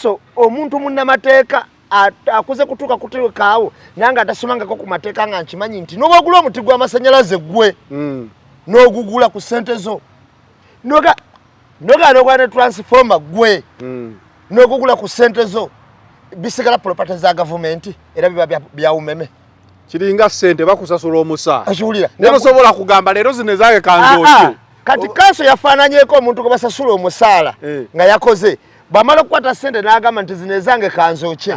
kaso omuntu munnamateeka akuze kutuuka kuteekaawo nanga atasomangako ku mateeka nga nkimanyi nti n'obwagula omuti gw'amasannyalaze gwe n'ogugula ku ssente zo n'ogaana ne transformer gwe n'ogugula ku ssente zo bisigala property za gavumenti era biba bya umeme kiringa ssente bakusasula omusaala akiwulira nebasobola kugamba leero zino ezange kanzooki kati kanso yafaananyeeko omuntu gwe basasula omusaala nga yakoze bamala okukwata ssente n'agamba nti zino ezange kanzooke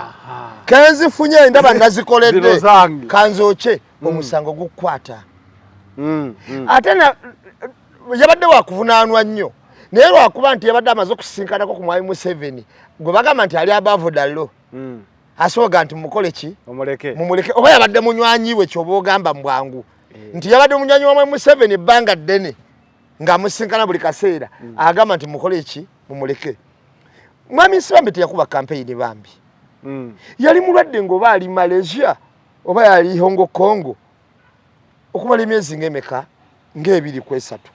kenzifunye ndaba nazikoledde kanzooke omusango gukukwata ate yabadde wakuvunaanwa nnyo naye lwakuba nti yabadde amaze okusisinkanako ku mwami Museveni gwe bagamba nti ali above the law asoga nti mukole ki mumuleke oba yabadde munywanyi we kyoba ogamba mbwangu nti yabadde munywanyi wa mwami Museveni ebbanga ddene ng'amusinkana buli kaseera agamba nti mukole ki mumuleke mwami Nsibambi teyakuba kampeyini bambi yali mulwadde ng'oba ali Malaysia oba yali Hong Kong okumala emyezi ng'emeka ng'ebiri ku esatu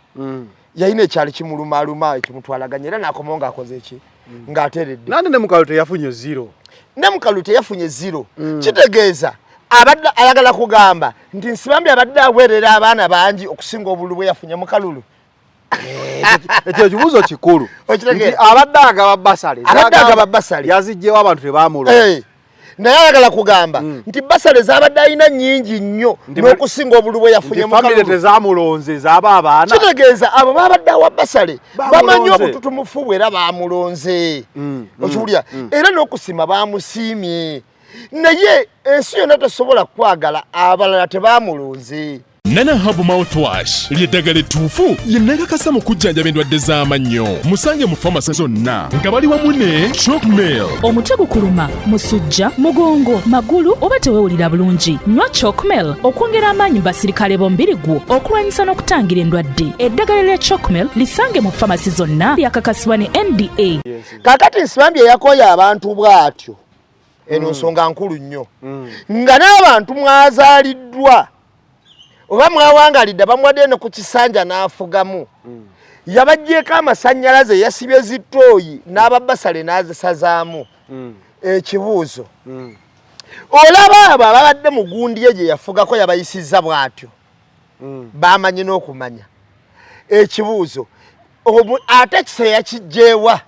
yalina ekyali kimulumaaluma ekimutwalaganya era n'akomawo ng'akoze eki ng'ateredde nandi ne mukalu teyafunye zero ne mukalu teyafunye zero kitegeeza abadde ayagala kugamba nti Nsibambi abadde aweerera abaana bangi okusinga obululu bwe yafunye mukalulu ekyo kibuuzo kikulu nti abadde agaba basale yazijjewo abantu tebaamulonda naye ayagala kugamba nti basale z'abadde alina nnyingi nnyo n'okusinga obululu bwe yafunye mukalulu tezaamulonze zaaba abaana kitegeeza abo babadde awa basale bamanyi obututumufu bwe era baamulonze okiwulira era n'okusima baamusiimye naye ensi yonna tesobola kwagala abalala tebaamulonze Nana Hub Mouthwash ly'eddagala ettuufu ye neekakasa mu kujjanjaba endwadde z'amannyo musange mu famasi zonna nga bali wamu ne Chalkmail omutwe gukuluma musujja mugongo magulu oba teweewulira bulungi nywa Chalkmail okwongera amaanyi mu basirikale b'omubiri gwo okulwanyisa n'okutangira endwadde eddagala lya Chalkmail lisange mu famasi zonna lyakakasibwa ne NDA kakati Nsibambi yakooya abantu bw'atyo eno nsonga nkulu nnyo nga n'abantu mwazaaliddwa oba mwawangalidde bamuwadde no ku kisanja n'afugamu yabajjeeko amasannyalaze yasibye zitooyi n'ababasale n'azisazaamu ekibuuzo olaba abo ababadde mu gundi ye gye yafugako yabayisizza bw'atyo bamanyi n'okumanya ekibuuzo ate kiseera kijjeewa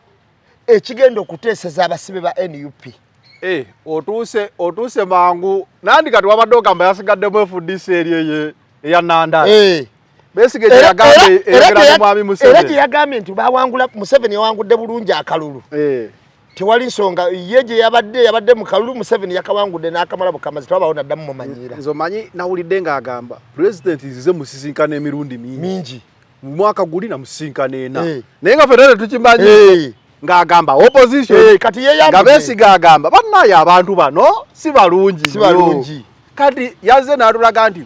ekigenda okuteeseza abasibe ba NUP otuuse mangu nandi kati wabadde ogamba yasigaddemu FDC eryeye eya Nanda Besigye yagambe era mwami Museveni era yagambye nti bawangula Museveni yawangudde bulungi akalulu tewali nsonga ye gye yabadde mu kalulu Museveni yakawangudde n'akamala bukamazi twabawo naddamu mumanyira nzo manyi nawulidde ng'agamba president zize musisinkana emirundi mingi mu mwaka guli na musisinkana ena naye nga federa tukimanyi ng'agamba opposition kati ye nga Besigye agamba bannaye abantu bano si balungi kati yazze n'atulaga nti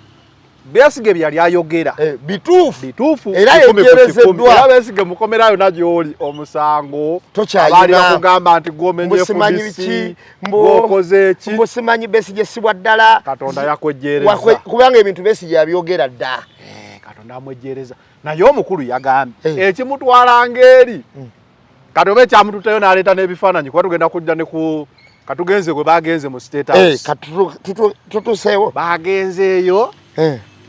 Besigye byali ayogera bituufu era yegerezeddwa Besigye mukomerayo nagyoli omusango abali bakugamba nti gwomenye FDC gwokoze eki mbusimanyi Besigye sibwa ddala Katonda yakwejjereza kubanga ebintu Besigye yabyogera dda Katonda amwejjereza naye omukulu yagambye ekimutwala ngeri kati oba ekyamututeyo n'aleeta n'ebifaananyi kuba tugenda kujja ne ku katugenze gwe bagenze mu State House tutuseewo bagenzeeyo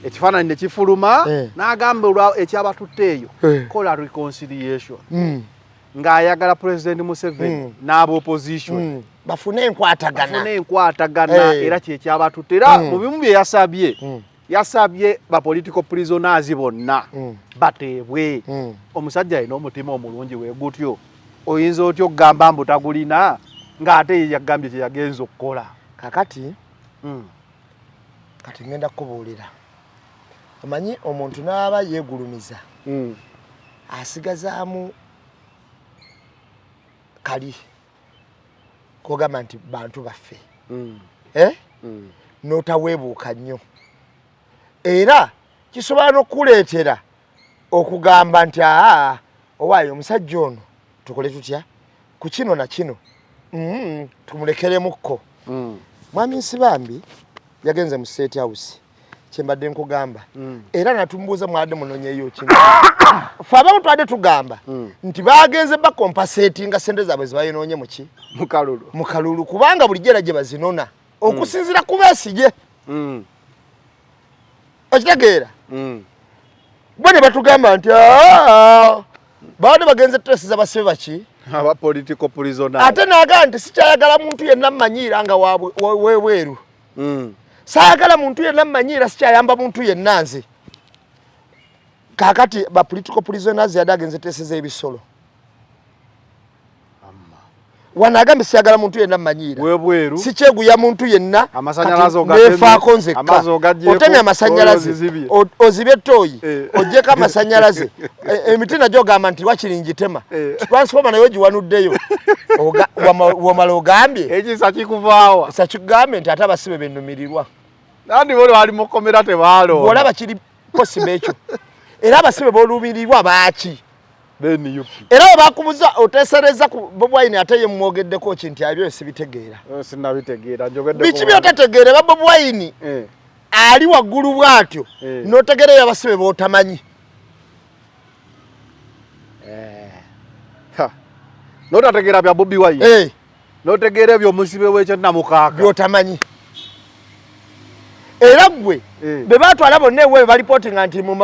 ekifaananyi ne kifuluma n'agamba olwa ekyabatutteeyo kola reconciliation ng'ayagala President Museveni n'aba-opposition bafune enkwatagana era kyekyabatutta era mu bimu bye yasabye ba political prisoners bonna bateebwe omusajja alina omutima omulungi weegutyo oyinza otya okugamba mbu tagulina ng'ate yagambye kye yagenza okukola kakati kati ngenda kubuulira omanyi omuntu n'aba yeegulumiza asigazaamu kali kogamba nti bantu baffe n'otaweebuuka nnyo era kisobola n'okuleetera okugamba nti owaayo omusajja ono tukole tutya ku kino na kino tumulekeremukko mwami Nsibambi yagenze mu State House kyembadde nkugamba era natumbuuza mwade munonyeyo kintu faba mutwade tugamba nti bagenze bakompasetinga sente zaabwe zibayinoonye muki mu kalulu kubanga buli gye bazinona okusinzira ku Besigye okitegeera bo ne batugamba nti baade bagenze tesi z'abasibe baki aba political prisoner ate naaga nti sikyayagala muntu yenna mmanyiira nga weweeru saagala muntu yenna mmanyiira sikyayamba muntu yenna nze kaakati ba political prisoners yadde agenze tesi z'ebisolo wanagambye siyagala muntu yenna mmanyiira webweru sikyeguya muntu yenna amasanyalaze nefaako nzekka otemye amasanyalaze ozibye toyi ojjeko amasanyalaze emiti nagyo ogamba nti wakiringitema transforma nayo giwanuddeyo wamala ogambye ekisa kikuvaawa sakigambye nti ate abasibe bennumirirwa nandi boli wali mukomera tebaalo olaba kiri posibe ekyo era abasibe bolumirirwa baaki era bakubuza otesereza ku Bobi Wine ate ye mwogeddeko kinti abyo sibitegeera sinabitegeera njogedde bichi byotategeera ba Bobi Wine ali waggulu bwatyo notegeera yabasibe botamanyi notategeera bya Bobi Wine notegeera ebyo musibe w'ekyo namukaka byotamanyi era gwe be batwala bonna ewe balipotinga nti mu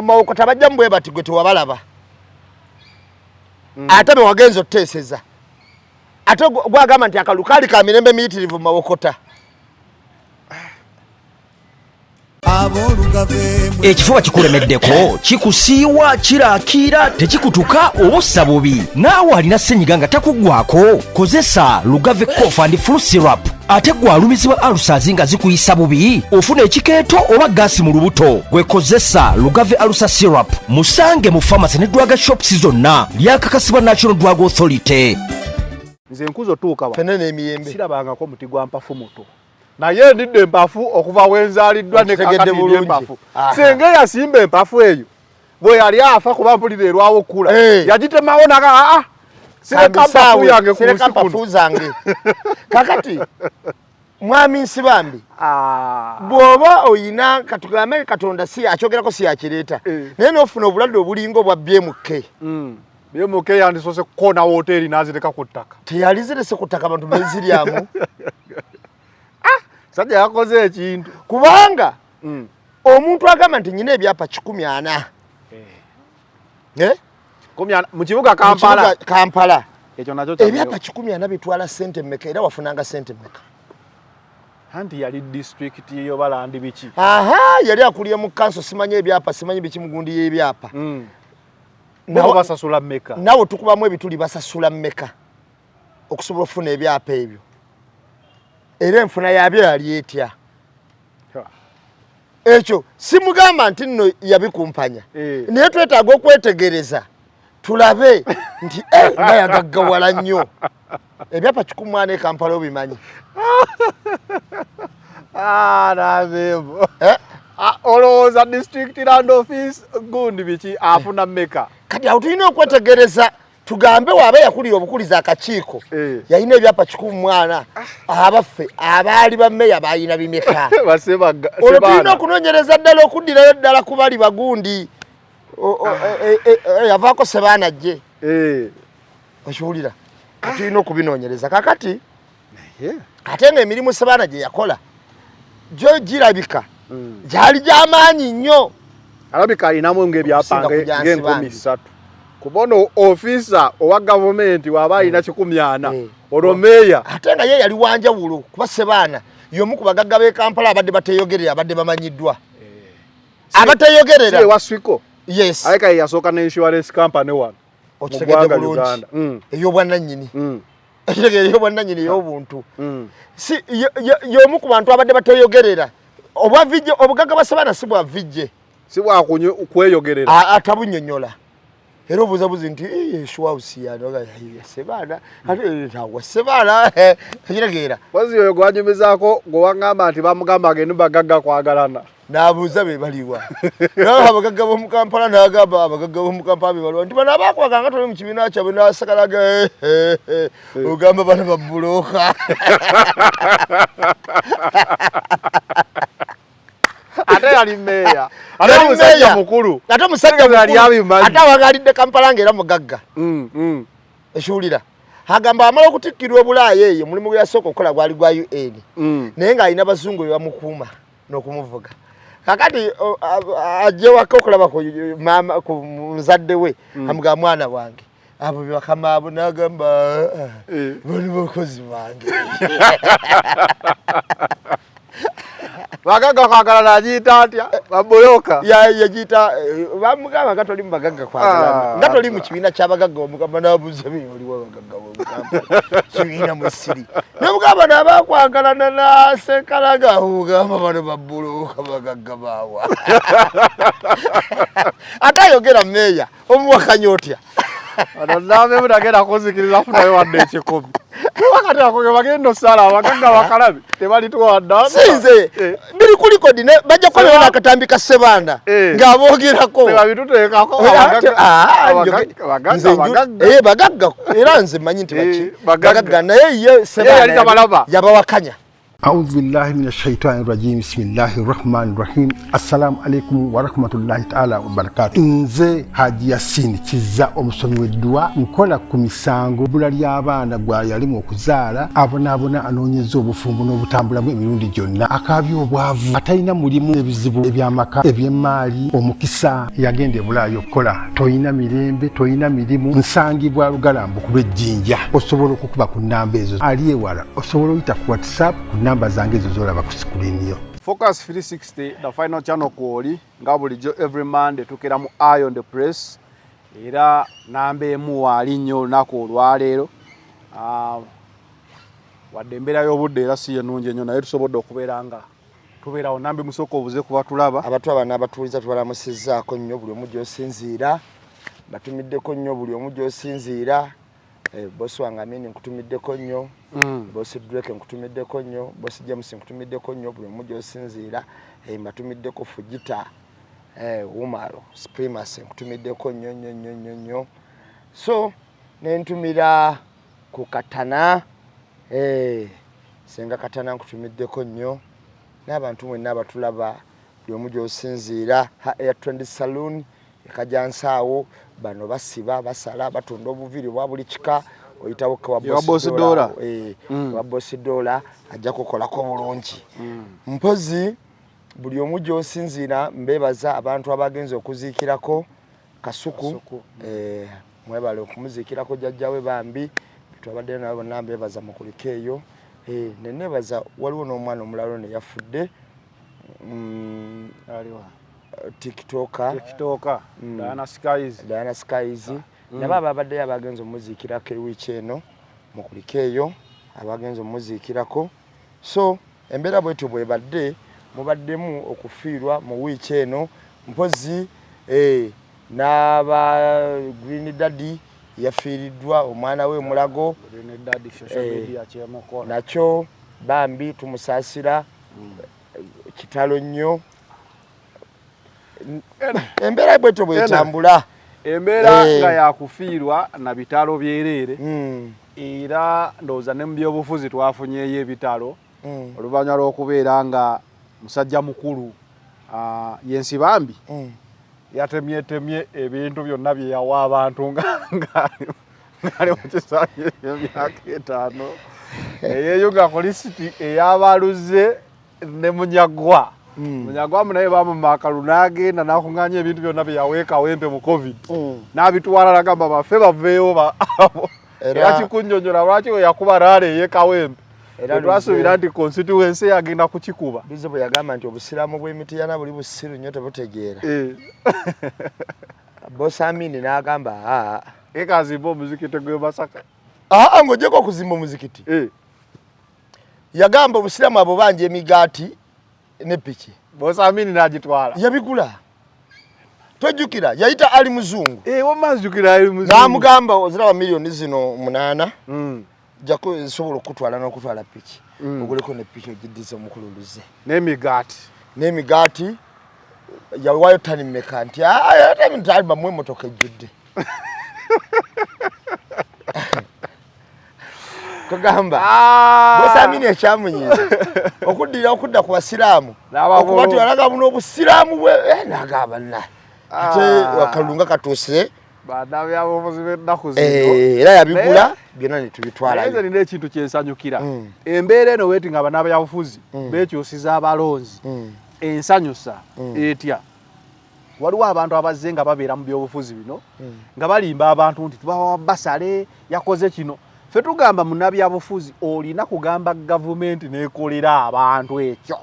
mawokota bajja mbwe bati gwe tewabalaba ate be wagenze oteeseza ate gwagamba nti akalukali ka mirembe miyitirivu mu mawokota ekifuba kikulemeddeko kikusiiwa kiraakira tekikutuka obussa bubi naawe alina ssenyiga nga takuggwako kozesa Lugave cough and flu syrup ate gwalumizibwa alusazi nga zikuyisa bubi ofuna ekikeeto oba gaasi mu lubuto gwekozesa Lugave alusa syrup musange mu pharmacy ne drug shops zonna lyakakasibwa National Drug Authority. nze nkuzo tuukawa fene n'emiyembe sirabangako muti gwa mpafu muto naye ndidde empafu okuva wenzaaliddwa ne kakati empafu senge yasimba empafu eyo bwe yali afa kuba mpulira erwawo okula yagitemawo naga sireka mpafu yange sireka mpafu zange kakati mwami Nsibambi bw'oba oyina katugambe Katonda si akyogerako si yakireeta naye n'ofuna obulwadde obulinga obwa BMK BMK yandisose kukona hoteli nazireka ku ttaka teyalizirese ku ttaka abantu beziryamu sajja yakoze ekintu kubanga omuntu agamba nti nyina ebyapa 140 mu kibuga Kampala ekyo nakyo ebyapa 140 bitwala sente mmeka era wafunanga sente mmeka anti yali district yo balandi biki yali akuliye mu kanso simanye ebyapa simanyi biki mugundi y'ebyapa nawo basasula mmeka nawo tukubamu ebituli basasula mmeka okusobola okufuna ebyapa ebyo era enfuna yabyo yali etya ekyo simugamba nti nno yabikumpanya naye twetaaga okwetegereza tulabe nti nga yagaggawala nnyo ebyapa 140 Kampala obimanyi nabebo olowooza district land office gundi biki afuna mmeka kati awo tulina okwetegereza tugambe waaba yakulira obukuliza akakiiko yalina ebyapa 140 abaffe abaali bammeya balina bimeka olwo tulina okunoonyereza ddala okuddirayo ddala ku bali bagundi yavaako Sebaanajje okiwulira tulina okubinoonyereza kakati ate nga emirimu Sebaanajje yakola gyo girabika gyali gy'amaanyi nnyo alabika alinamu ng'ebyapa ng'enkumi 3 kubono ofisa owa government waba alina 140 olwo meeya ate nga ye yali wanjawulo kuba Sebaana y'omu ku bagagga b'e Kampala abadde bateeyogerera abadde bamanyiddwa abateeyogerera si waswiko yes aleka yasooka ne insurance company wano okitegedde bulungi ey'obwannannyini ekitegedde ey'obwannannyini ey'obuntu si y'omu ku bantu abadde bateeyogerera obwavijje obugagga bwa Sebaana si bwavijje si bwakweyogerera atabunyonyola era obuzabuzi nti Yeshwausi yanoga Sebaana ate ntawa Sebaana ekitegeera wazi oyo gwanyumizaako gwewangamba nti bamugamba agende bagagga kwagalana n'abuuza be baliwa naye abagagga b'omu Kampala n'agamba abagagga b'omu Kampala be baliwa nti bano abaakwaganga toli mu kibiina kyabwe n'asakalaga ogamba bano babulooka ate yali meya ate omusajja mukulu ate omusajja yali abimanyi ate awagalidde Kampala ng'era mugagga ekiwulira agamba amala okutikkirwa obulaayi eyo mulimu gwe yasooka okukola gwali gwa UN naye ng'alina abazungu be bamukuuma n'okumuvuga kakati ajje waka okulaba ku muzadde we amugamba mwana wange abo bakama abo n'agamba bali bakozi bange bagagga kwagala n'agiyita atya baboyoka yagiyita bamugamba nga toli mu bagagga kwagala nga toli mu kibiina ky'abagagga omugamba n'abuuza oliwo abagagga b'omugamba kibiina mwesiri n'omugamba n'abakwagalana n'asenkalaga omugamba bano babbulooka bagagga baawa ate ayogera meeya omuwakanya otya Name mutagenda kuzikiriza funayo wadde ekikumi. Wakati akoge bagenda osala abagagga bakalabi tebalituwadde. Sinze biri ku record ne bajja kubeera n'akatambi ka Sebanda ng'aboogerako. Babituteekako bagagga era nze mmanyi nti baki bagagga naye ye Sebanda yabawakanya. أعوذ بالله من الشيطان الرجيم بسم الله الرحمن الرحيم السلام عليكم ورحمة الله تعالى وبركاته nze Haji Yasin kiza omusomi w'eddwa nkola ku misango bula ly'abaana gwa yalimu okuzaala abonaabona anoonyeza obufumbo n'obutambulamu emirundi gyonna akaabya obwavu atalina mulimu ebizibu eby'amaka eby'emmaali omukisa yagenda e Bulaayi okukola toyina mirembe toyina mirimu nsangibwa lugalambu ku lw'ejjinja osobola okukuba ku nnamba ezo ali ewala osobola oyita ku WhatsApp namba zange ezo zolaba ku screen yo. Focus 360 the final channel kwoli nga bulijjo every Monday tukera mu Eye on the Press era nambe emu wali nnyo olunaku olwaleero wadde embeera y'obudde era si ennungi ennyo naye tusobodde okubeera nga tubeerawo nambe musooka obuze kuba tulaba abantu abana abatuuliza tubalamusizzaako nnyo buli omu gy'osinziira batumiddeko nnyo buli omu gy'osinziira bosi wange Amini nkutumiddeko nnyo bosi Drake nkutumiddeko nnyo bosi James nkutumiddeko nnyo buli omu gy'osinziira mbatumiddeko Fujita Umaro Supremacy nkutumiddeko nnyo so nentumira ku Katana Senga Katana nkutumiddeko nnyo n'abantu mwenna abatulaba buli omu gy'osinziira Air Trend Saloon ekajansaawo bano basiba basala batunda obuviri bwa buli kika oyitawo kwa boss dola wa boss dola ajja kukolako bulungi mpozi buli omu gy'osinziira mbebaza abantu abagenze okuziikirako Kasuku mwebale okumuziikirako jjajjawe bambi tubadde nabo nambebaza mukulika eyo nenebaza waliwo n'omwana omulalo ne yafudde aliwa TikToker Diana Skies nabo abadde abagenze omuziikirako ewiiki eno mukulika eyo abagenze omuziikirako so embeera bwetyo bwebadde mubaddemu okufiirwa mu wiiki eno mpozi n'aba Green Daddy yafiiriddwa omwana we Mulago nakyo bambi tumusaasira kitalo nnyo embeera bwetyo bwetambula embeera nga yakufiirwa na bitalo byereere era ndowooza ne mu byobufuzi twafunyeyo ebitalo oluvannyuma lw'okubeera nga musajja mukulu Yensi Bambi yatemyetemye ebintu byonna bye yawa abantu ng'ali mu kisaanyi emyaka 5 eyeeyo nga kolisiti ey'abaluze ne Munyagwa Munyagwa naye bamumaka lunagenda nakunganya ebintu byonna bye yaweeka wempe mu COVID n'abitwala nagamba bafe baveeyo era kikunnyonnyola lwaki we yakuba raale ey'ekawempe twasuubira nti constituency yagenda kukikuba bizo bwe yagamba nti obusiraamu bw'Emityana buli busiru nnyo tebutegeera bosi Amini n'agamba ekazimba omuzikiti gwe Masaka ng'ogyeko okuzimba omuzikiti yagamba obusiraamu abo banja emigaati ne piki bosi Amini n'agitwala yabigula tojjukira yayita Ali Muzungu wamazjukira Ali Muzungu n'amugamba oziraba miliyoni zino 8 jako nsobola okutwala n'okutwala piki oguleko ne piki ogiddiza omukululize n'emigaati yawayo tani mmeka nti taliba mu emotoka ejjudde kagamba bosi Amini ekyamunyiza okuddira okudda ku basiraamu okubati alaga buno obusiraamu bwe nagamba na ate wakalunga katuuse bana byabufuzi b'ennaku zino era yabigula byonna ne tubitwala naye nina ekintu kyensanyukira embeera eno weeti nga bana byabufuzi beekyusiza abalonzi ensanyusa etya waliwo abantu abazze nga babeera mu byobufuzi bino nga balimba abantu nti tubawa basale yakoze kino ffe tugamba munnabyabufuzi olina kugamba gavumenti n'ekolera abantu ekyo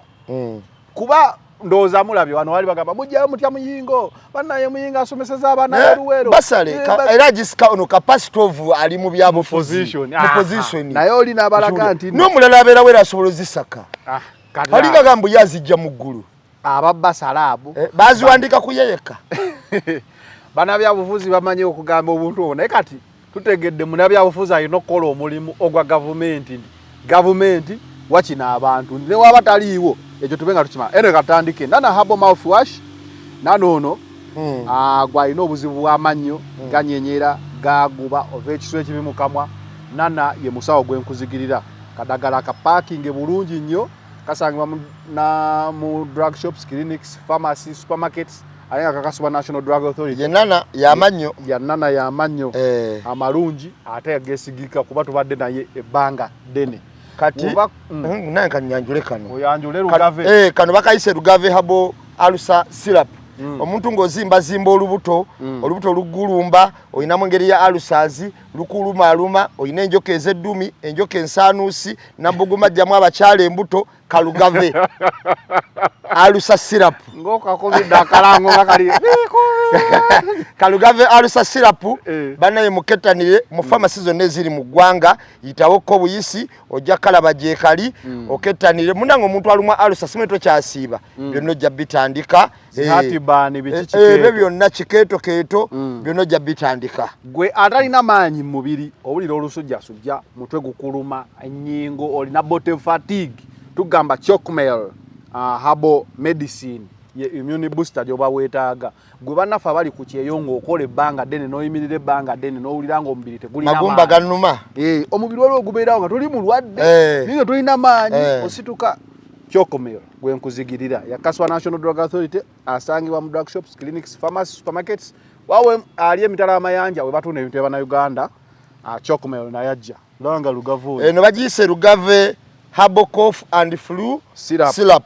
kuba ndowooza mulabye wano wali bagamba mujjayo mutya muyingo bannaye muyingo asomeseza abaana baluweero basale era gisika ono kapasity of ali mu byabufuzi naye olina abalaga nti n'omulala abeera wera asobola ozisaka alinga gambu yazijja mu ggulu ababasale abo baziwandika kuyeyeka bannabyabufuzi bamanyi okugamba obuntu obwo naye kati tutegedde munnabyabufuzi alina okukola omulimu ogwa gavumenti wakina abantu ne waba taliiwo ekyo tubenga tukimala eno katandike nana habo mouthwash nanono gwalina obuzibu bw'amannyo ganyenyera gaguba ova ekiswa ekibi mu kamwa nana ye musawo gwenkuzigirira kadagala ka parking bulungi nnyo kasangibwa mu drug shops clinics pharmacy supermarkets ayenga kakasubwa National Drug Authority yenana y'amannyo amalungi ate agesigika kuba tubadde naye ebbanga ddene kati naye kanyanjule kano oyanjule Lugave kano bakayise Lugave habo alusa syrup omuntu ng'ozimbazimba olubuto lugulumba oyinamu engeri ya alusazi lukulumaluma oyina enjoka ezeddumi enjoka ensaanuusi nabuguma jjamu abakyala embuto kalugave alusa syrup ng'okakomidde akalango nga kali kalugave alusa syrup bannaye mukettanire mu pharmacy zonna eziri mu ggwanga yitawo ko buyisi ojja kalaba gyekali okettanire munange omuntu alumwa alusa simeto kyasiiba byonna ojja bitandika ebyo byonna kikeetokeeto byonna ojja bitandika gwe atalina maanyi mu mubiri owulira olusujjasujja mutwe gukuluma ennyingo olina bottle fatigue tugamba Chocmel habo medicine ye immune booster gyoba weetaaga gwe bannaffe abali ku kyeyo ng'okola ebbanga ddene n'oyimirira ebbanga ddene n'owulira ng'omubiri tegulina magumba gannuma omubiri waliwo gubeerawo nga tuli mulwadde niyo tulina maanyi osituka Chocmel gwenkuzigirira yakaswa National Drug Authority asangibwa mu drug shops clinics pharmacy supermarkets wawe ali emitala amayanja we batunda ebintu ebannayuganda Chocmel nayajja langa lugavu eno bagiyise Lugave herbal cough and flu syrup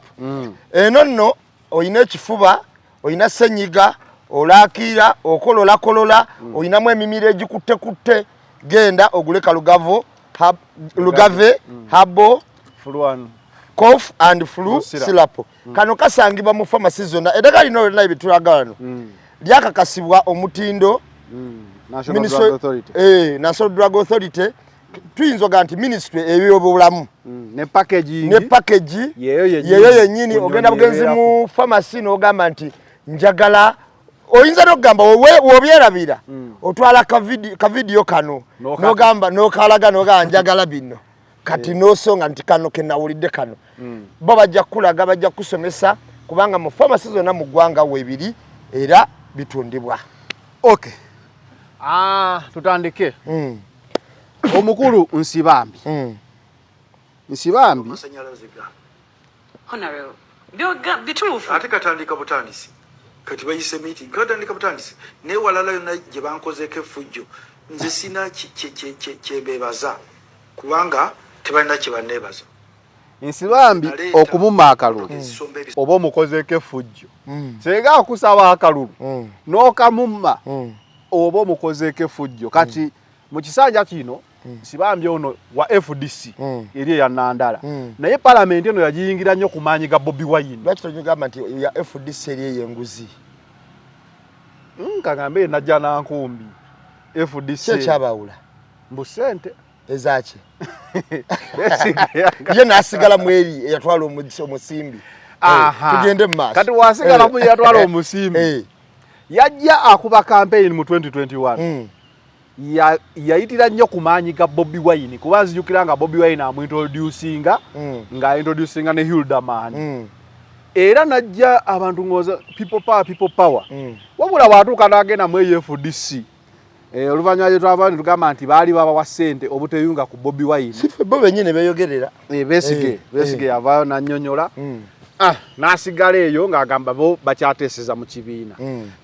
eno nno oyina ekifuba oyina senyiga olaakira okololakolola oyinamu emimiro egikuttekutte genda ogule Lugave herbal cough and flu syrup kano kasangibwa mu pharmacy zonna eddagala lino lyonna ebitulaga wano lyakakasibwa omutindo National Drug Authority tuyinza oga nti ministry ebyobulamu ne package yeyo yennyini ogenda bugenzi mu pharmacy n'ogamba nti njagala oyinza n'okugamba wobyerabira otwala kavidiyo kano n'ogamba n'okalaga n'ogamba njagala bino kati n'osonga nti kano kenawulidde kano bo bajja kulaga bajja kusomesa kubanga mu pharmacy zonna mu ggwanga weebiri era bitundibwa tutandike omukulu Nsibambi Honorable bituufu ate katandika butandisi kati bayise meeting katandika butandisi ne walala yonna gye bankozeeko effujjo nze sina kyebeebaza kubanga tebalina kye banneebaza Nsibambi okumumma akalulu oba omukozeeko effujjo senga akusaba akalulu n'okamumma oba omukozeeko effujjo kati mu kisanja kino Nsibambi ono wa FDC eri ya Nandala naye parliament eno yagiyingira nnyo ku maanyi ga Bobi Wine lwaki tonyugamba nti ya FDC eri yenguzi kagambe najja nankumbi FDC kyabawula mbu sente ezaki ye nasigala mweri eyatwala omusimbi tugende mu maaso kati wasigala mu yatwala omusimbi yajja akuba campaign mu 2021 yayitira nnyo ku maanyi ga Bobi Wine kuba nzijukira nga Bobi Wine amuintroducinga ng'aintroducinga ne Hilda Man era najja abantu ngoza people power wabula watuuka n'agenda mu FDC Oluvanyuma lye twavaayo tugamba nti baali babawa ssente obuteyunga ku Bobi Wine. Sife bo bennyini beeyogerera. Besigye yavaayo n'annyonnyola. N'asigala eyo ng'agamba bo bakyateeseza mu kibiina.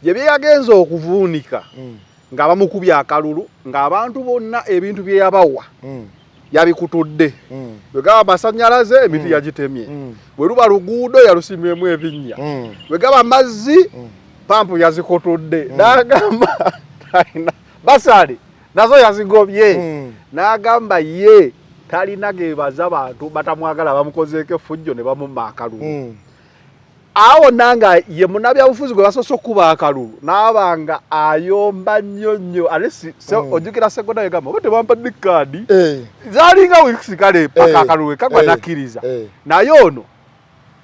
Gye byeyagenza okuvuunika ng'abamukubye akalulu ng'abantu bonna ebintu bye yabawa yabikutudde. Bwe gaba amasannyalaze emiti yagitemye. Bwe luba luguudo yalusimyemu ebinnya. Bwe gaba mazzi pampu yazikotodde. N'agamba basale nazo yazigobye. N'agamba ye talina gebaza bantu batamwagala bamukozeeko effujjo ne bamumma akalulu. Awo nanga ye munabyabufuzi gwe basoso kuba akalulu n'abanga ayomba nnyo alesi ojukira sekonda yegamba bote bampadde kadi zalinga weeks kale paka akalulu kagwa nakiriza naye ono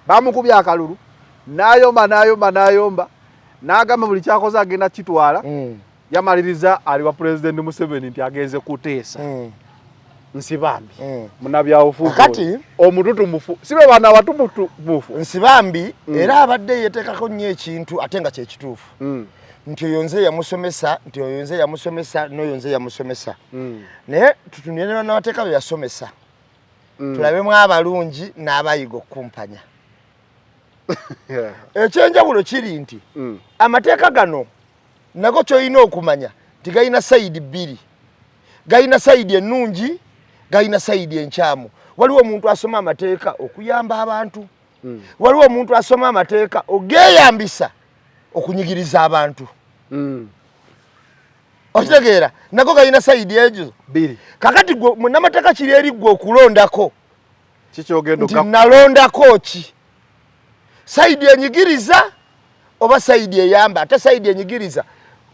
bamukubya akalulu n'ayomba n'agamba buli kyakoze agenda kitwala yamaliriza ali wa president Museveni nti agenze kuteesa Nsibambi munabyabufuzi kati omututumufu sibe bana batumufu Nsibambi era abadde yetekako nnyo ekintu ate nga kye kituufu nti oyonze yamusomesa n'oyonze yamusomesa naye tutunire n'abateeka be yasomesa tulabemu abalungi n'abayiga okumpanya ekyenjawulo kiri nti amateeka gano nago kyolina okumanya nti galina sayidi bbiri galina sayidi ennungi galina sayidi enkyamu. Waliwo omuntu asoma amateeka okuyamba abantu waliwo omuntu asoma amateeka ogeyambisa okunyigiriza abantu okitegeera nago galina sayidi ejo bbiri. Kakati munamateeka kiri eri gwe okulondako kikyogendo nti nalondako ki sayidi enyigiriza oba sayidi eyamba. Ate sayidi enyigiriza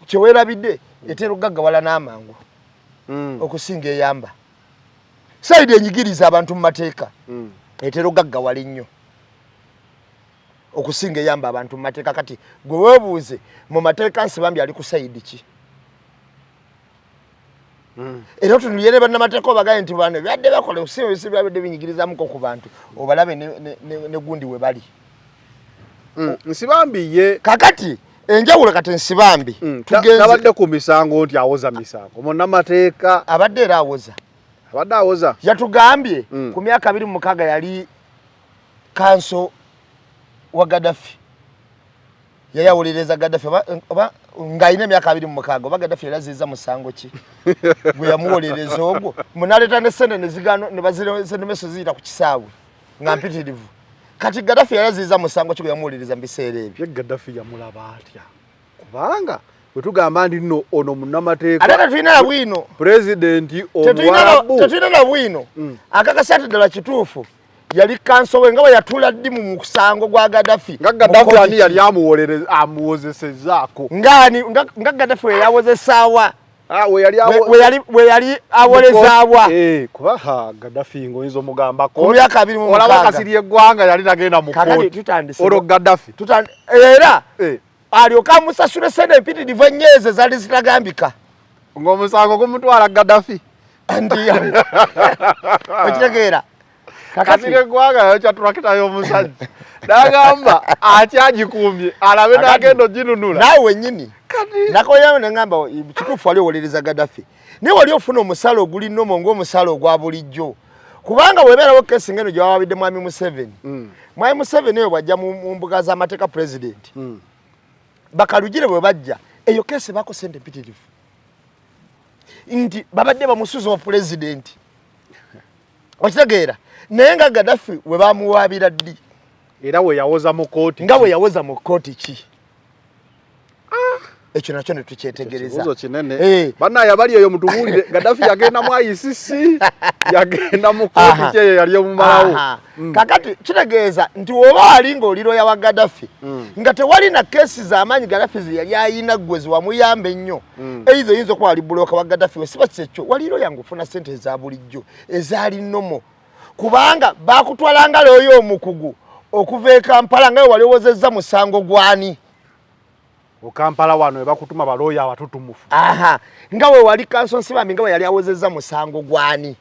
kyewerabidde etera okugaggawala n'amangu okusinga eyamba. Sayidi enyigiriza abantu mu mateeka etera okugaggawala ennyo okusinga eyamba abantu mu mateeka. Kati gwe weebuuze mu mateeka Nsibambi ali ku sayidi ki? Era otunulire bannamateeka obagaye nti bano byadde bakola obusibe byabadde binyigirizamuko ku bantu obalabe ne gundi we bali. Nsibambi ye kakati enjawulo kati Nsibambi tabadde ku misango nti awoza misango munnamateeka abadde era awoza yatugambye ku myaka 26 yali kanso wa Gaddafi yayawuliriza Gaddafi ng'ayina emyaka 26 oba Gaddafi yalaziza musango ki gwe yamuwuliriza ogwo munaleta ne sente ne zigano ne baziremeso ziyita ku kisaawe nga mpitirivu. Kati Gaddafi yalaziza musango ki gwe yamuwuliriza mu biseera ebyo. Gaddafi yamulaba atya kubanga wetugamba ndi nno ono munnamateeka ate tetulina na bwino pulezidenti omwarabu tetulina na bwino akakasa ate ddala kituufu yali kanso we nga bwe yatula ddi mu musango gwa Gaddafi nga Gaddafi ani yali amuwozesezaako nga Gaddafi we yawozesaawa we yali awolezaawa kuba Gaddafi ng'oyinza omugambako ku myaka 26 olaba kasiri eggwanga yali nagenda mu kkooti olwo Gaddafi era alyoka amusasula sente empitirivu ennyeze zali zitagambika ng'omusango gumutwala Gaddafi okitegeera kasiri eggwanga yayo kyatulakita y'omusajja n'agamba akyagikuumye alabe n'agenda oginunula naawe wennyini nakoyawo nengamba kituufu wali owuliriza Gaddafi naye wali ofuna omusala oguli nnomo ng'omusala ogwa bulijjo kubanga webeerawo kesi ngeno gye wawabidde mwami Museveni mwami Museveni eyo bwajja mu mbuga z'amateeka pulezidenti bakalugire bwe bajja eyo kesi bako sente mpitirivu nti babadde bamusuza wa pulezidenti okitegeera naye nga Gaddafi we bamuwaabira ddi era we yawoza mu kkooti nga we yawoza mu kkooti ki ekyo nakyo ne tukyetegereza bannaye abali eyo mutubuulire Gaddafi yagenda mu ICC yagenda mu kkooti kyeyo yali omumalawo kakati kitegeeza nti oba ali ng'oliroya wa Gaddafi nga tewali na kesi z'amaanyi Gaddafi ze yali ayina ggwe wamuyamba ennyo either oyinza okuba wali bulooka wa Gaddafi we siba kyekyo waliroya ng'ofuna ssente eza bulijjo ezaali nnomo kubanga baakutwalanga looyo omukugu okuva e Kampala nga wali owozezza musango gwani Kampala wano we bakutuma balooya abatutumufu nga we wali kanso Nsibambi nga we yali awozezza musango gwani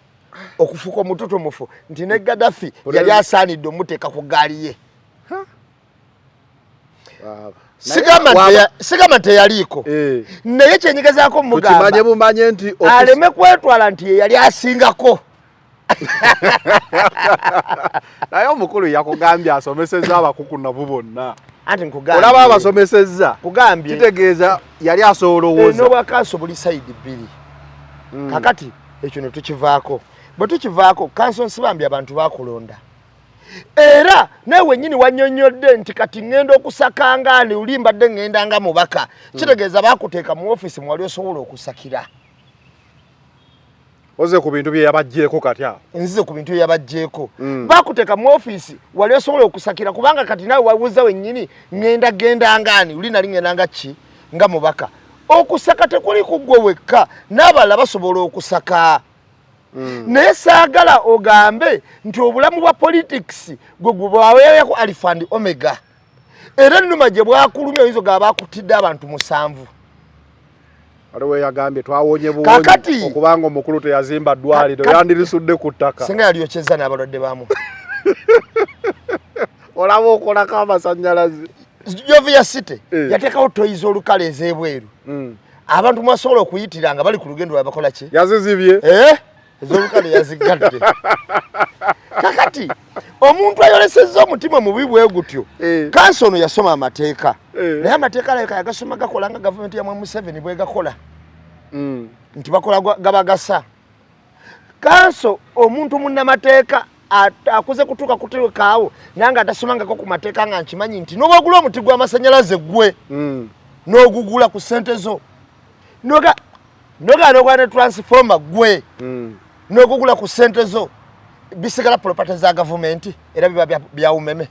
okufuka omututumufu nti ne Gaddafi yali asaanidde omuteeka ku gaali ye sigama teyaliko naye kyenyigezaako mugamba bumanye nti aleme kwetwala nti yali asingako naye omukulu yakugambye asomesezza abakuku nabo bonna anti nkugambye olaba abasomesezza kugambye kitegeeza yali asobolowooza n'obwakanso buli sayidi bbiri kakati ekyo ne tukivaako bwe tukivaako kanso nsibambi abantu bakulonda era nawe nyini wanyonyodde nti kati ngenda okusakanga ne ulimbadde ngenda nga mubaka kitegeeza bakuteeka mu office mwali osobola okusakira oze ku bintu bye yabajjeeko kati awo nzize ku bintu bye yabajjeeko bakuteeka mu office wali osobola okusakira kubanga kati nawe wabuuza wennyini ngenda gendangani uli nali ngendanga ki nga mubaka okusaka tekuli kuggwe wekka n'abalala basobola okusaka naye saagala ogambe nti obulamu bwa politics gwe gubwaweeko alpha and omega era ennuma gye bwakulumya oyinza ogaba bakutidde abantu 7 aliwo yagambye twawonye buwonyi okubanga omukulu teyazimba ddwaliro yandirisudde ku ttaka singa yalyokyeza n'abalwadde bamu olaba okolako amasannyalaze Jovia City yateekawo toyiza olukale ez'ebweru abantu mwasobola okuyitira nga bali ku lugendo lwabakola ki yazizibye ez'olukale yazigadde kakati omuntu ayolesezza omutima mubi bwe gutyo kanso ono yasoma amateeka naye amateeka alabika yagasoma gakola nga gavumenti ya Museveni bwe gakola nti bakola gabagasa kanso omuntu munnamateeka akuze kutuuka kuteekaawo nange atasomangako ku mateeka nga nkimanyi nti n'obwagula omuti gw'amasannyalaze gwe n'ogugula ku ssente zo n'ogaana ne transformer gwe n'ogugula ku ssente zo bisigala property za gavumenti era biba bya umeme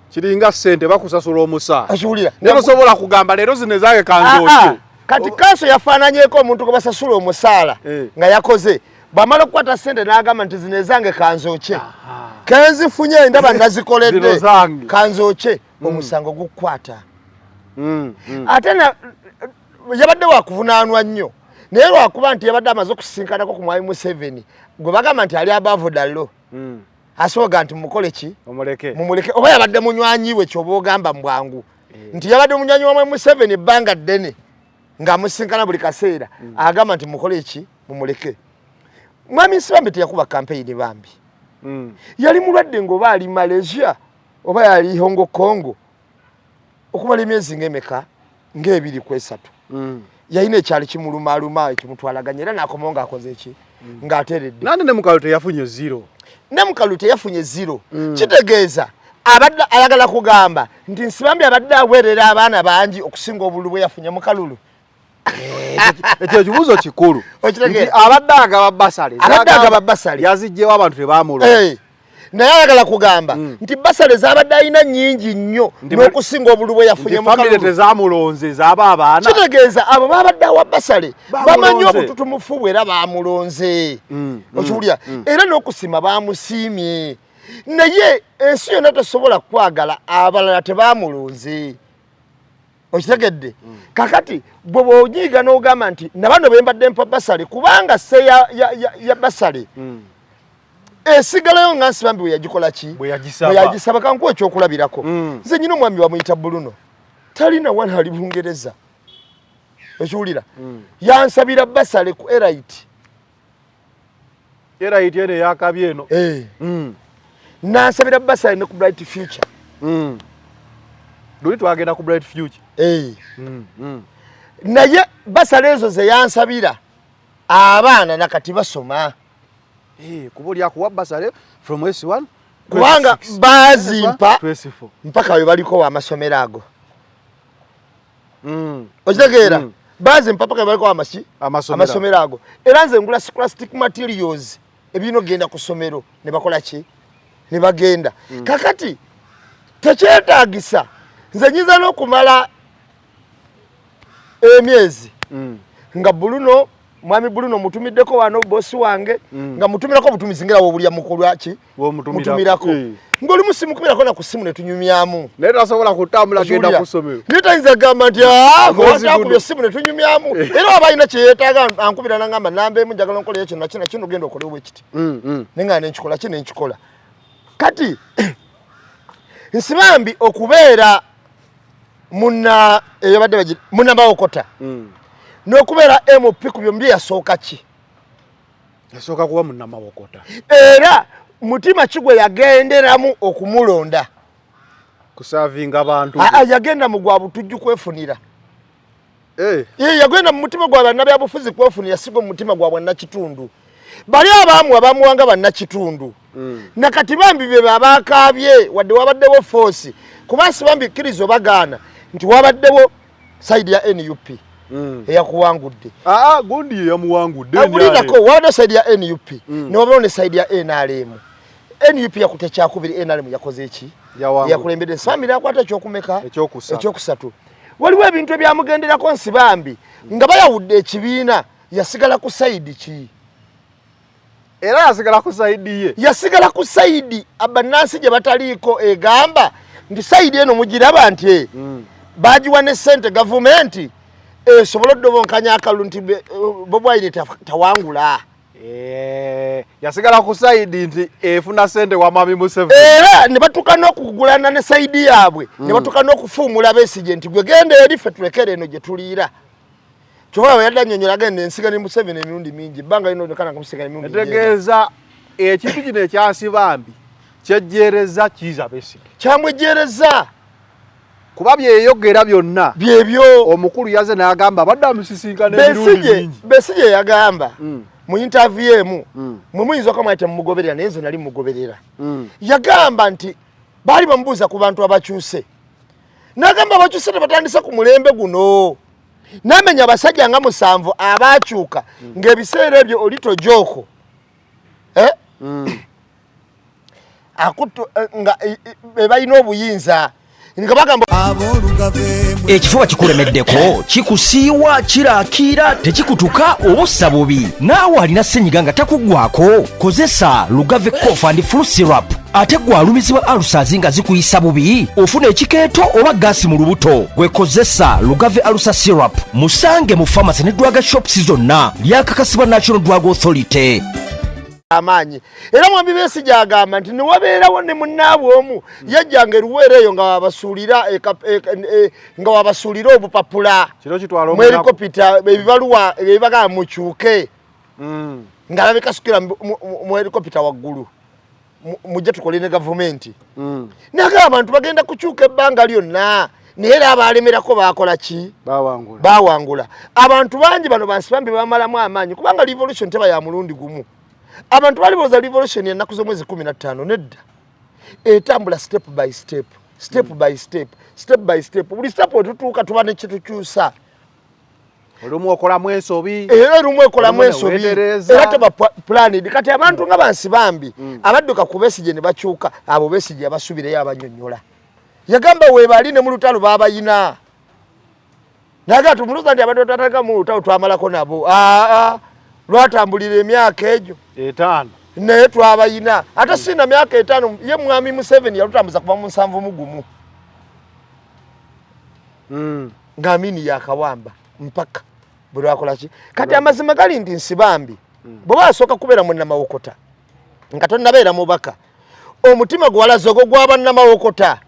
kiringa ssente bakusasula omusa akiwulira nebasobola kugamba leero zino ezange kanzooki kati kanso yafaananyeeko omuntu gwe basasula omusaala nga yakoze bamala okukwata ssente n'agamba nti zino ezange kanzooke kenzifunye ndaba nazikoledde kanzooke omusango gukukwata ate yabadde wakuvunaanwa nnyo naye lwakuba nti yabadde amaze okusisinkanako ku mwami Museveni gwe bagamba nti ali above dallo asooga nti mukole ki mumuleke oba yabadde munywanyi we kyoba ogamba mbwangu nti yabadde munywanyi wa mwami Museveni ebbanga ddene ng'amusinkana buli kaseera agamba nti mukole ki mumuleke mwami Nsibambi teyakuba kampeyini bambi yali mulwadde ng'oba ali Malaysia oba yali Hong Kong okumala emyezi ng'emeka ng'ebiri ku 3 yayina ekyali kimulumaaluma ekimutwalaganya era n'akomawo ng'akoze eki ng'ateredde nandi ne mukalu teyafunye 0 ne mukalu teyafunye 0 kitegeeza abadde ayagala kugamba nti Nsibambi abadde aweerera abaana bangi okusinga obululu bwe yafunye mukalulu ekyo ekibuuzo kikulu abadde agaba basale yazijjewo abantu tebaamulwa naye ayagala kugamba nti basale zabadde alina nnyingi nnyo n'okusinga obululu bwe yafunye mukalulu tezamulonze zaaba abaana kitegeeza abo babadde awa basale bamanyi obututumufu bwe era baamulonze okiwulira era n'okusima baamusiimye naye ensi yonna tosobola kwagala abalala tebaamulonze okitegedde kakati bwe bw'onyiiga n'ogamba nti nabano be mbadde mpa basale kubanga se ya basale esigalayo nga Nsibambi bwe yagikola ki bwe yagisaba kankuwa ekyokulabirako nze nyina omwami bamuyita Bruno talina wana ali Bungereza ekiwulira yansabira basale ku Elite ene yakabye eno nansabira basale ne ku Bright Future luli twagenda ku Bright Future naye basale ezo ze yansabira abaana nakati basoma kubulya kuwa basale from S1 kubanga bazimpa mpaka we baliko wa amasomero ago okitegeera bazimpa mpaka we baliko amasomero ago era nze ngula scholastic materials ebino genda ku somero ne bakola ki ne bagenda kakati tekyetaagisa nze nyiza n'okumala emyezi nga Bruno mwami Bruno mutumiddeko wano bosi wange nga mutumirako butumizi ngera wobulya mukolwa ki mutumirako ngoli musimu kubirako na kusimu ne tunyumyamu naye tasobola kutambula genda kusomero nitayinza gamba nti ng'otakubya essimu ne tunyumyamu era aba alina kye yeetaaga ankubira nangamba namba emu njagala nkola ekyo nakino kino genda okole bwe kiti nenga nenkikola ki nenkikola kati Nsibambi okubeera munna eyabadde munna Mawokota n'okubeera MP ku byombi yasooka ki? Yasooka kuba munna Mawokota. Era Mutima Kigwe yagenderamu okumulonda. Kusavinga abantu. Yagenda mu gwa butujju kwefunira. Yagenda mu mutima gwa bannabyabufuzi kwefunira sigo mu mutima gwa bannakitundu. Bali abamuwanga bannakitundu. Nakati bambi be babakaabye wadde wabaddewo force. Kuba sibambi kkirizo bagaana nti wabaddewo side ya NUP. Eyakuwangudde. Gundi yamuwangudde. Agulidako wabadde side ya NUP. Ne wabaddewo ne side ya NRM. NUP yakute kyakubiri NRM yakoze eki? Yakulembedde Samira akwata ekyokumeka ekyokusatu. Waliwo ebintu ebyamugenderako nsibambi nga bayawudde ekibiina yasigala ku side ki? Era yasigala ku side ye. Yasigala ku side abannansi gye bataliiko egamba nti side eno mugiraba nti bagiwa ne ssente gavumenti esobola oddobonkanya akalulu nti Bobi Wine tawangula. Yasigala ku side nti efuna ssente wa Mami Museveni. Era ne batuuka n'okugulana ne side yaabwe ne batuuka n'okufuumula Besigye nti gwe genda eri ffe tulekere eno gye tuliira. Kyova yadda nnyonnyola agenda ensiga ne Museveni emirundi mingi ebbanga lino nekana kumusiga emirundi mingi. Etegeeza ekintu kino ekyasibambi kyejjeereza Kizza Besigye. Kyamwejjeereza kuba byeyogera byonna byebyo. Omukulu yaze n'agamba abadde amusisinkana emirundi mingi. Besigye yagamba mu interview emu muyinza okamwayita mumugoberera naye nze nali mugoberera. Yagamba nti baali bamubuuza ku bantu abakyuse n'agamba abakyuse tebatandise ku mulembe guno. Namenya abasajja nga 7 abakyuka ng'ebiseera ebyo oli tojoko akutu nga balina obuyinza nga bagamba ekifuba kikulemeddeko kikusiiwa kiraakira tekikutuka obussa bubi naawe alina ssenyiga nga takuggwako kozesa Lugave Cough and Flu Syrup ate gwalumizibwa alusazi nga zikuyisa bubi ofuna ekikeeto oba gaasi mu lubuto gwekozesa Lugave Alusa Syrup musange mu pharmacy ne drug shops zonna lyakakasibwa National Drug Authority. Amanyi era Mwami Besigye agamba nti ne wabeerawo ne munnaabwe omu yajjanga eruweero eyo nga wabasuulira obupapula mu helikopita ebibaluwa ebibagamba mukyuke nga babikasukira mu helikopita waggulu mujje tukole ne gavumenti naga abantu bagenda kukyuka ebbanga lyonna naye era abalemerako bakola ki? Bawangula. Abantu bangi bano bansibambi bamalamu amaanyi kubanga revolution teba ya mulundi gumu. Abantu bali boza revolution ya naku z'omwezi 15 nedda etambula step by step by step buli step otutuuka tuba ne kitukyusa. Olumu okolamu ensobi era teba planning kati abantu nga bansibambi abadduka ku Besigye ne bakyuka abo Besigye abasubireyo abanyonnyola. Yagamba weebali ne mu lutalo baabayina naga tumuluza nti abadde tataka mu lutalo twamalako nabo lwatambulira emyaka egyo 5 naye twabayina ate sina myaka 5 ye Mwami Museveni yalutambuza kuba mu 7 mugumu nga Amini yakawamba mpaka buli akola ki kati amazima gali nti nsibambi bwe asooka kubeera munna Mawokota nga tonnabeera mubaka omutima gwalaze ogwo gw'abanna Mawokota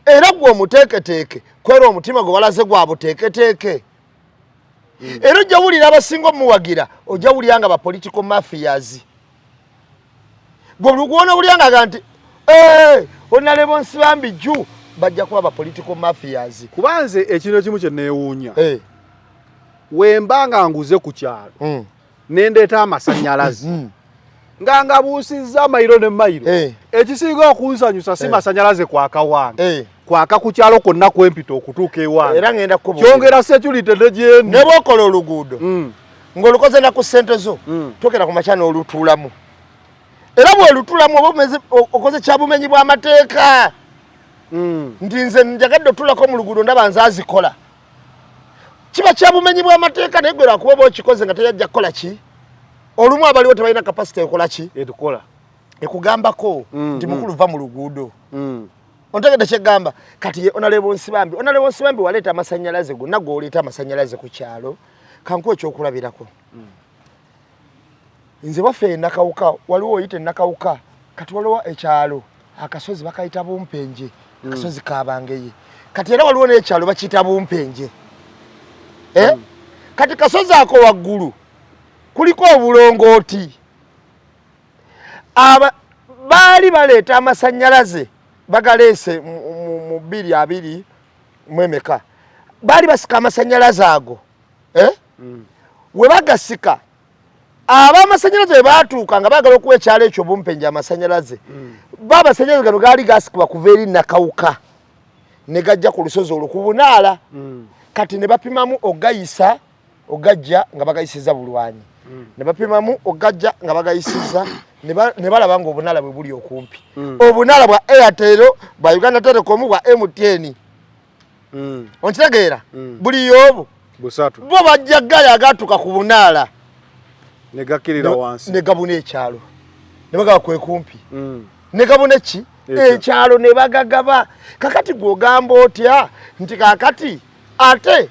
era gwe omuteeketeeke kwera omutima gwe walaze gwabuteeketeeke. Era ojja wulira abasinga omuwagira ojja wulira nga political mafias. Gwe lugwona wulira nga nti onalebo nsibambi jju bajja kuba political mafias. Kubanze ekino kimu kye neewuunya wembanga nguze ku kyalo nendeeta amasannyalaze nga buusizza mayiro ne mayiro ekisinga okunsanyusa si masannyalaze kwaka wange kwaka ku kyalo konna kwempita okutuuka ewange era ngenda kyongera security negyendi ne bwokola oluguudo ng'olukoze na ku ssente zo tokera ku makyana olutuulamu era bw'olutuulamu oba okoze kyabumenyi bw'amateeka nti nze njagadde otulako mu luguudo ndaba nze azikola kiba kyabumenyi bw'amateeka naye gwera kuba bw'okikoze nga teyajja kukola ki olumu abaliwo tebalina kapasite ekola ki ekugambako nti mukulu va mu luguudo ontegedde kyegamba kati ye Honorable Nsibambi waleeta amasannyalaze gonna gw'oleeta amasannyalaze ku kyalo kankuwa ekyokulabirako nze waffe Nakawuka waliwo oyite Nakawuka kati waliwo ekyalo akasozi bakayita Bumpenje akasozi kabangeye kati era waliwo n'ekyalo bakiyita Bumpenje. Kati kasozi ako waggulu kuliko obulongooti. Baali baleeta amasannyalaze bagaleese mu 2020 mwemeka. Baali basika amasannyalaze ago. We bagasika ab'amasannyalaze we baatuuka nga baagala okuwa ekyalo ekyo Bumpenje amasannyalaze. Amasannyalaze gano gaali gasikibwa kuva eri Nakawuka ne gajja ku lusozi olwo ku Bunaala. Kati ne bapimamu ogayisa ogajja nga bagayisiza Bulwanyi. Ne bapimamu ogajja nga bagayisiza ne balaba nga Obunaala bwe buli okumpi. Obunaala bwa Airtel, bwa Uganda Telecom, bwa MTN. Ontegeera buli yobo busatu bo bajja gaya agatuka ku Bunaala ne gakirira wansi ne gabuna ekyalo ne bagaba kwe kumpi. Ne gabuna ki ekyalo ne bagagaba. Kakati gwogamba otya nti kakati ate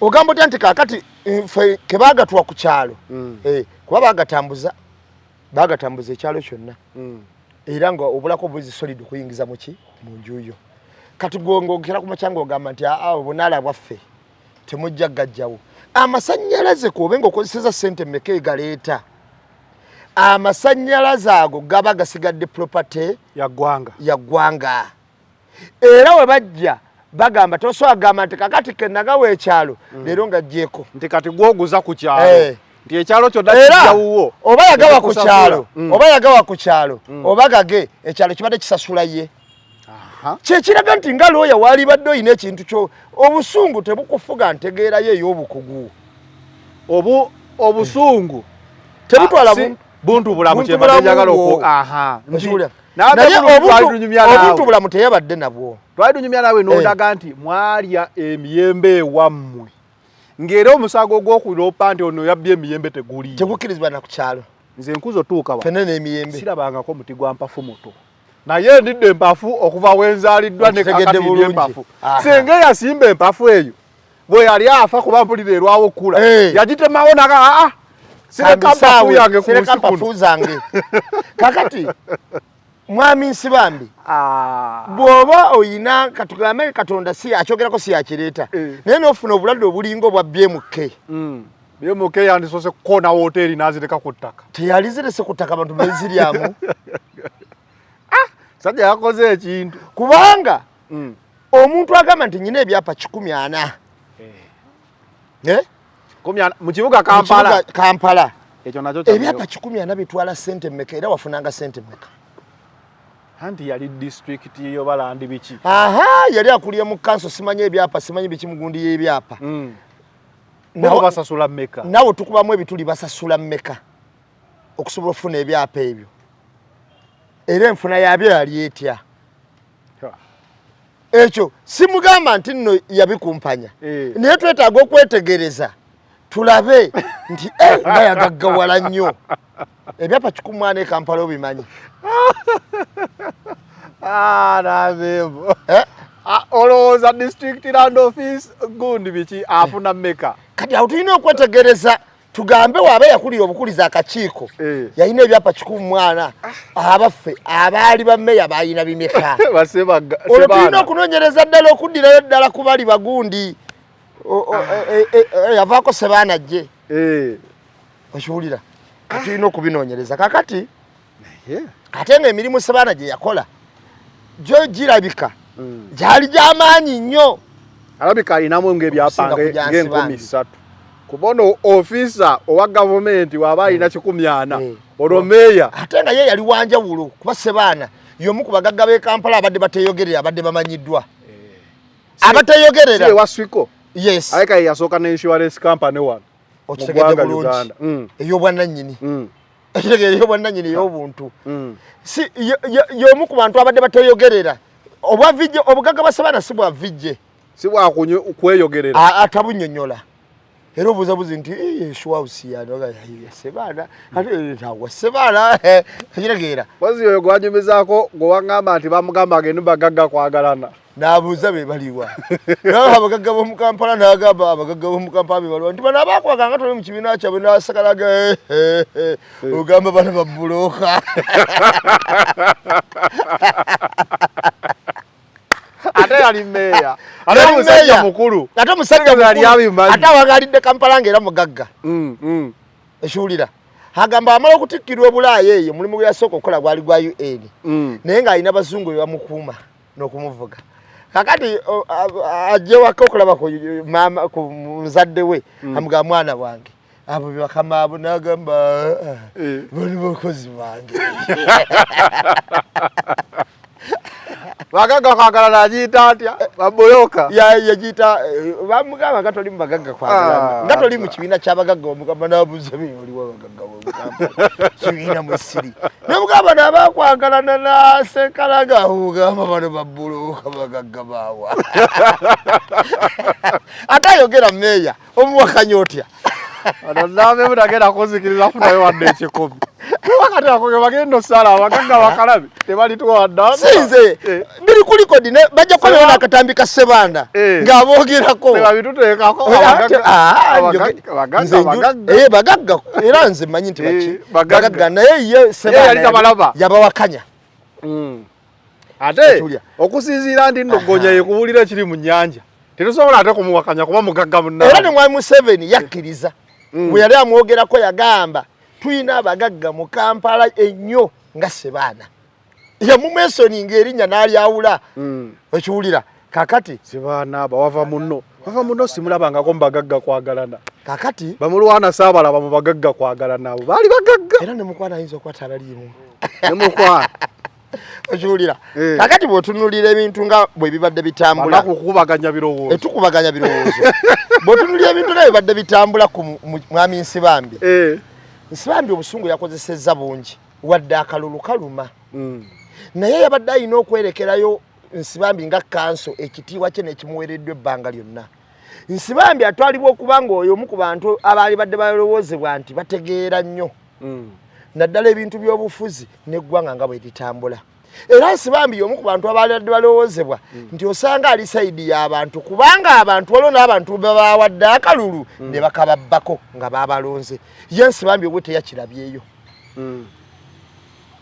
ogamba otya nti kakati ke bagatwa ku kyalo kuba bagatambuza ekyalo kyonna era nga obulako buzi solid okuyingiza mu ki mu njuyo. Kati gwongera ku macyango ogamba nti Obunaala bwaffe temujja gajjawo. Amasannyalaze kobenga okozeseza sente mmeka egaleeta. Amasannyalaze ago gaba gasigadde property ya ggwanga. Era we bajja bagamba tosobola gamba nti kakati kenagawa ekyalo leero nga jjeeko nti kati gwoguza ku kyalo nti ekyalo kyonna kijjawuwo oba yagawa ku kyalo oba gage ekyalo kibadde kisasula ye. Kyekiraga nti nga looya waali badde oyina ekintu kyo obusungu tebukufuga ntegeera ye ey'obukugu. Obusungu tebutwala buntu bulamu kyebadde njagala okwo. Naye obuntu bulamu teyabadde nabwo. Twayidunyumya nawe n'odaga nti mwalya emiyembe ewammwe ng'era omusago gw'okuloopa nti ono yabbye emiyembe tegukkirizibwa na ku kyalo. Nze nkuzo tuuka fene n'emiyembe sirabangako muti gwa mpafu muto. Naye ndidde empafu okuva wenzaaliddwa ne kakati empafu. Singa yasimba empafu eyo bwe yali afa kuba mpulira erwawo kula yagitemawo naga sireka mpafu yange ku mpafu zange. Kakati mwami Nsibambi bw'oba oyina katugambe Katonda si akyogerako si yakireeta naye n'ofuna obulwadde obulingo bwa BMK. BMK yandisose kukona hoteri n'azireka ku ttaka. Teyalizirese ku ttaka abantu beziryamu. Sajja yakoze ekintu kubanga omuntu agamba nti nyina ebyapa 140 mu kibuga Kampala ekyo nakyo ebyapa 140 bitwala sente mmeka era wafunanga sente mmeka? Anti yali district yo balandi biki yali akulye mu kanso simanyi ebyapa simanyi biki mugundi y'ebyapa. Nawo basasula mmeka? Nawo tukubamu ebituli basasula mmeka okusobola okufuna ebyapa ebyo. Era enfuna yabyo yali etya. Ekyo simugamba nti nno yabikumpanya naye twetaaga okwetegereza tulabe nti nga yagaggawala nnyo. Ebyapa 140 Kampala obimanyi. Nabebo olowooza district land office gundi biki afuna mmeka? Kati awo tulina okwetegereza tugambe waaba yakulira obukuliza akakiiko yalina ebyapa 140 abaffe abaali bammeya balina bimeka. Olwo tulina okunoonyereza ddala okuddirayo ddala ku bali bagundi yavaako Sebaanajje okiwulira. Tulina okubinoonyereza kakati ate ng'emirimu Sebaanajje yakola gyo girabika gyali gy'amaanyi nnyo. Alabika alinamu ng'ebyapa ng'enkumi 3 kubona ofisa owa government waba alina 140 olwo meya ate nga ye yali wanjawulo kuba Sebaana y'omu ku bagagga b'e Kampala abadde bateeyogerera abadde bamanyiddwa. Abateeyogerera si Waswiko yes ayika yasooka ne insurance company wano okitegedde bulungi ey'obwannannyini ekitegeera ey'obwannannyini ey'obuntu si y'omu ku bantu abadde bateeyogerera obwavijje obugagga bwa Sebaana si bwavijje si bwakweyogerera atabunnyonnyola. Era obuzabuzi nti House yanoga Sebaana ate ntawa Sebaana ekitegeera wazi oyo gwanyumizaako gwewagamba nti bamugamba agende bagagga kwagalana n'abuuza be baliwa. Abagagga b'omu Kampala n'agamba abagagga b'omu Kampala be baliwa nti bano abakwaganga toli mu kibiina kyabwe n'asakalaga ogamba bano babbulooka. ate yali meya ate omusajja mukulu ate omusajja mukulu ate awagalidde Kampala ng'era mugagga ekiwulira agamba amala okutikkirwa obulaayi eyo mulimu gwe yasooka okukola gwali gwa UN naye ng'alina abazungu be bamukuuma n'okumuvuga kakati ajje waka okulaba ku muzadde we amugamba mwana wange abo bakama abo n'agamba bali bakozi bange bagagga kwagala n'agiyita atya baboloka yagiyita bamugamba nga toli mu bagagga kwagala nga toli mu kibiina ky'abagagga omugamba n'abuuza oliwo abagagga b'omugamba kibiina mwesiri n'omugamba n'abakwagalana n'asekalaga omugamba bano babbulooka bagagga baawa ate ayogera meeya omuwakanya otya Anazame mutagenda kuzikiriza kunayo wadde ekikumi. Wakati akoge bagenda osala abagagga bakalabi tebali tuwadde. Sinze biri kuli kodi ne bajja kola na katambi ka Sebanda ng'aboogerako. Teba bituteekako abagagga. Bagagga era nze manyi nti baki. Bagagga naye ye Sebanda yabawakanya. Ate okusinziira ndi ndogonya yekubulira ekiri mu nnyanja. Terusobola ate kumuwakanya kuba mugagga munna. Era ne mwami Museveni yakkiriza. Bwe yali amwogerako yagamba tuyina abagagga mu Kampala ennyo nga Sebana. Yamumesoni ng'erinnya n'alyawula. Okiwulira kakati Sebana bawava munno. Bava munno simulabangako mu bagagga kwagalana. Kakati bamulwana saabalaba mu bagagga kwagalana abo. Baali bagagga. Era ne mukwana ayinza okwata abaliimu. Ne mukwana. Okiwulira kakati bw'otunuulira ebintu nga bwe bibadde bitambula kukubaganya birowoozo etukubaganya birowoozo bw'otunuulira ebintu nga bibadde bitambula ku mwami Nsibambi Nsibambi obusungu yakozesezza bungi wadde akalulu kaluma naye yabadde alina okwerekerayo Nsibambi nga kanso ekitiibwa kye nekimuweereddwa ebbanga lyonna. Nsibambi atwalibwa okuba ng'oyo omu ku bantu abaali badde balowoozebwa nti bategeera nnyo naddala ebintu by'obufuzi n'eggwanga nga bwe litambula. Era Nsibambi y'omu ku bantu abaali balowoozebwa nti osanga ali sayidi y'abantu kubanga abantu waliwo n'abantu babawadde akalulu ne bakababbako nga baabalonze. Ye Nsibambi obwe teyakirabyeyo.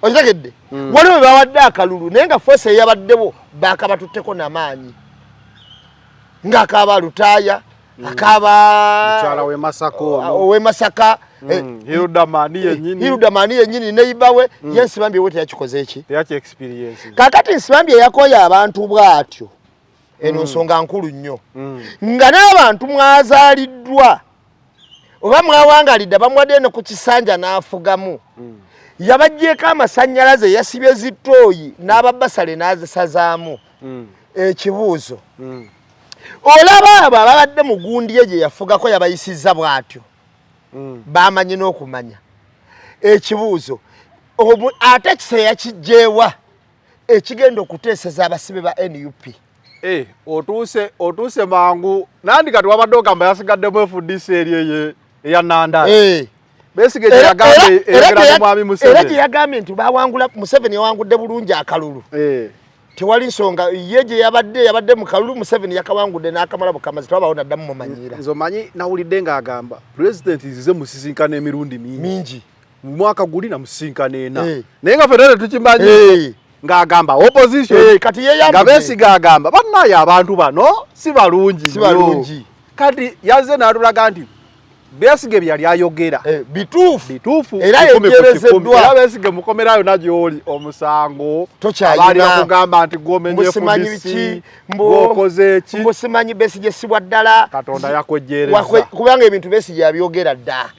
Okitegedde? Waliwo bawadde akalulu naye nga force eyabaddewo baakabatutteko n'amaanyi. Ng'akaaba Lutaaya, akaaba Mukyala w'e Masaka ow'e Masaka Hiludamani yennyini neibawe ye Nsibambi we teyakikoze eki? Teyaki experience. Kakati Nsibambi yakoya abantu bw'atyo eno nsonga nkulu nnyo nga n'abantu mwazaaliddwa oba mwawangalidde bamuwadde ne ku kisanja n'afugamu yabaggyeko amasannyalaze yasibye zitooyi n'ababasale n'azisazaamu. Ekibuuzo olaba abo ababadde mu gundi ye gye yafugako yabayisizza bw'atyo bamanyi n'okumanya. Ekibuuzo ate kiseera kijjeewa ekigenda okuteeseza abasibe ba NUP. Otuuse mangu nandi kati wabadde ogamba yasigaddemu FDC eri eya Nanda. Besigye gye yagambye era mwami Museveni. Era gye yagambye nti bawangula Museveni yawangudde bulungi akalulu. Tewali nsonga ye gye yabadde mu kalulu Museveni yakawangudde n'akamala bukamazi twabawo naddamu mumanyiira. Nzo manyi nawulidde ng'agamba President izize musisinkana emirundi mingi. Mu mwaka guli na musisinkana ena. Naye nga federa tukimanyi ng'agamba opposition kati ye nga Besigye agamba bannaye abantu bano si balungi. Kati yazze n'atulaga nti Besigye byali ayogera bituufu era yegerezeddwa era Besigye mukomerayo nagyoli omusango abali bakugamba nti gwomenye FDC ng'okoze ki musimanyi Besigye sibwa ddala Katonda yakwejjereza kubanga ebintu Besigye yabyogera dda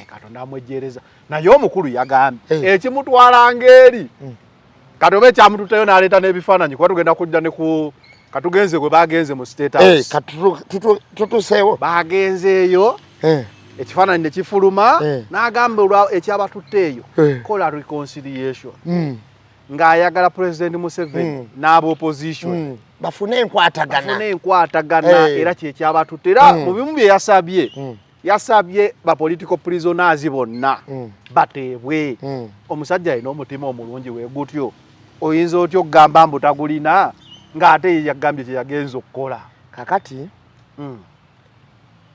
Katonda amwejjereza naye omukulu yagambye ekimutwala ng'eri kati oba ekyamututeyo n'aleeta n'ebifaananyi kuba tugenda kujja ne ku katugenze gwe bagenze mu State House tutuseewo bagenzeeyo ekifaananyi ne kifuluma n'agamba ekyabatutteeyo kola reconciliation ng'ayagala President Museveni n'aba opposition bafune enkwatagana era kyekyabatutta era mu bimu bye yasabye ba political prisoners bonna bateebwe. Omusajja alina omutima omulungi weegutyo oyinza otya okugamba mbu tagulina ng'ate ye yagambye kye yagenza okukola. Kakati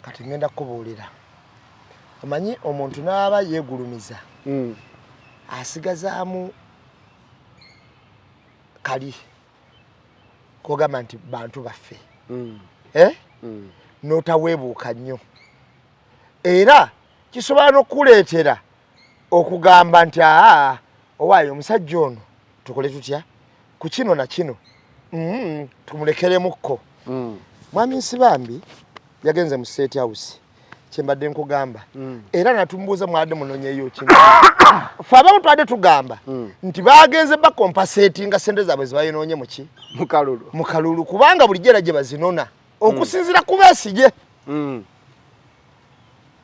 kati ngenda kubuulira omanyi omuntu n'aba yeegulumiza asigazaamu kali kogamba nti bantu baffe n'otaweebuuka nnyo era kisobola n'okuleetera okugamba nti owaayo omusajja ono tukole tutya ku kino na kino tumulekeremukko. Mwami Nsibambi yagenze mu State House kyembadde nkugamba era natumbuuza mwadde munonyeyo kino fe abamu twadde tugamba nti bagenze bakompasetinga sente zaabwe zibayinoonye muki mu kalulu kubanga bulijjo era gye bazinona okusinziira ku Besigye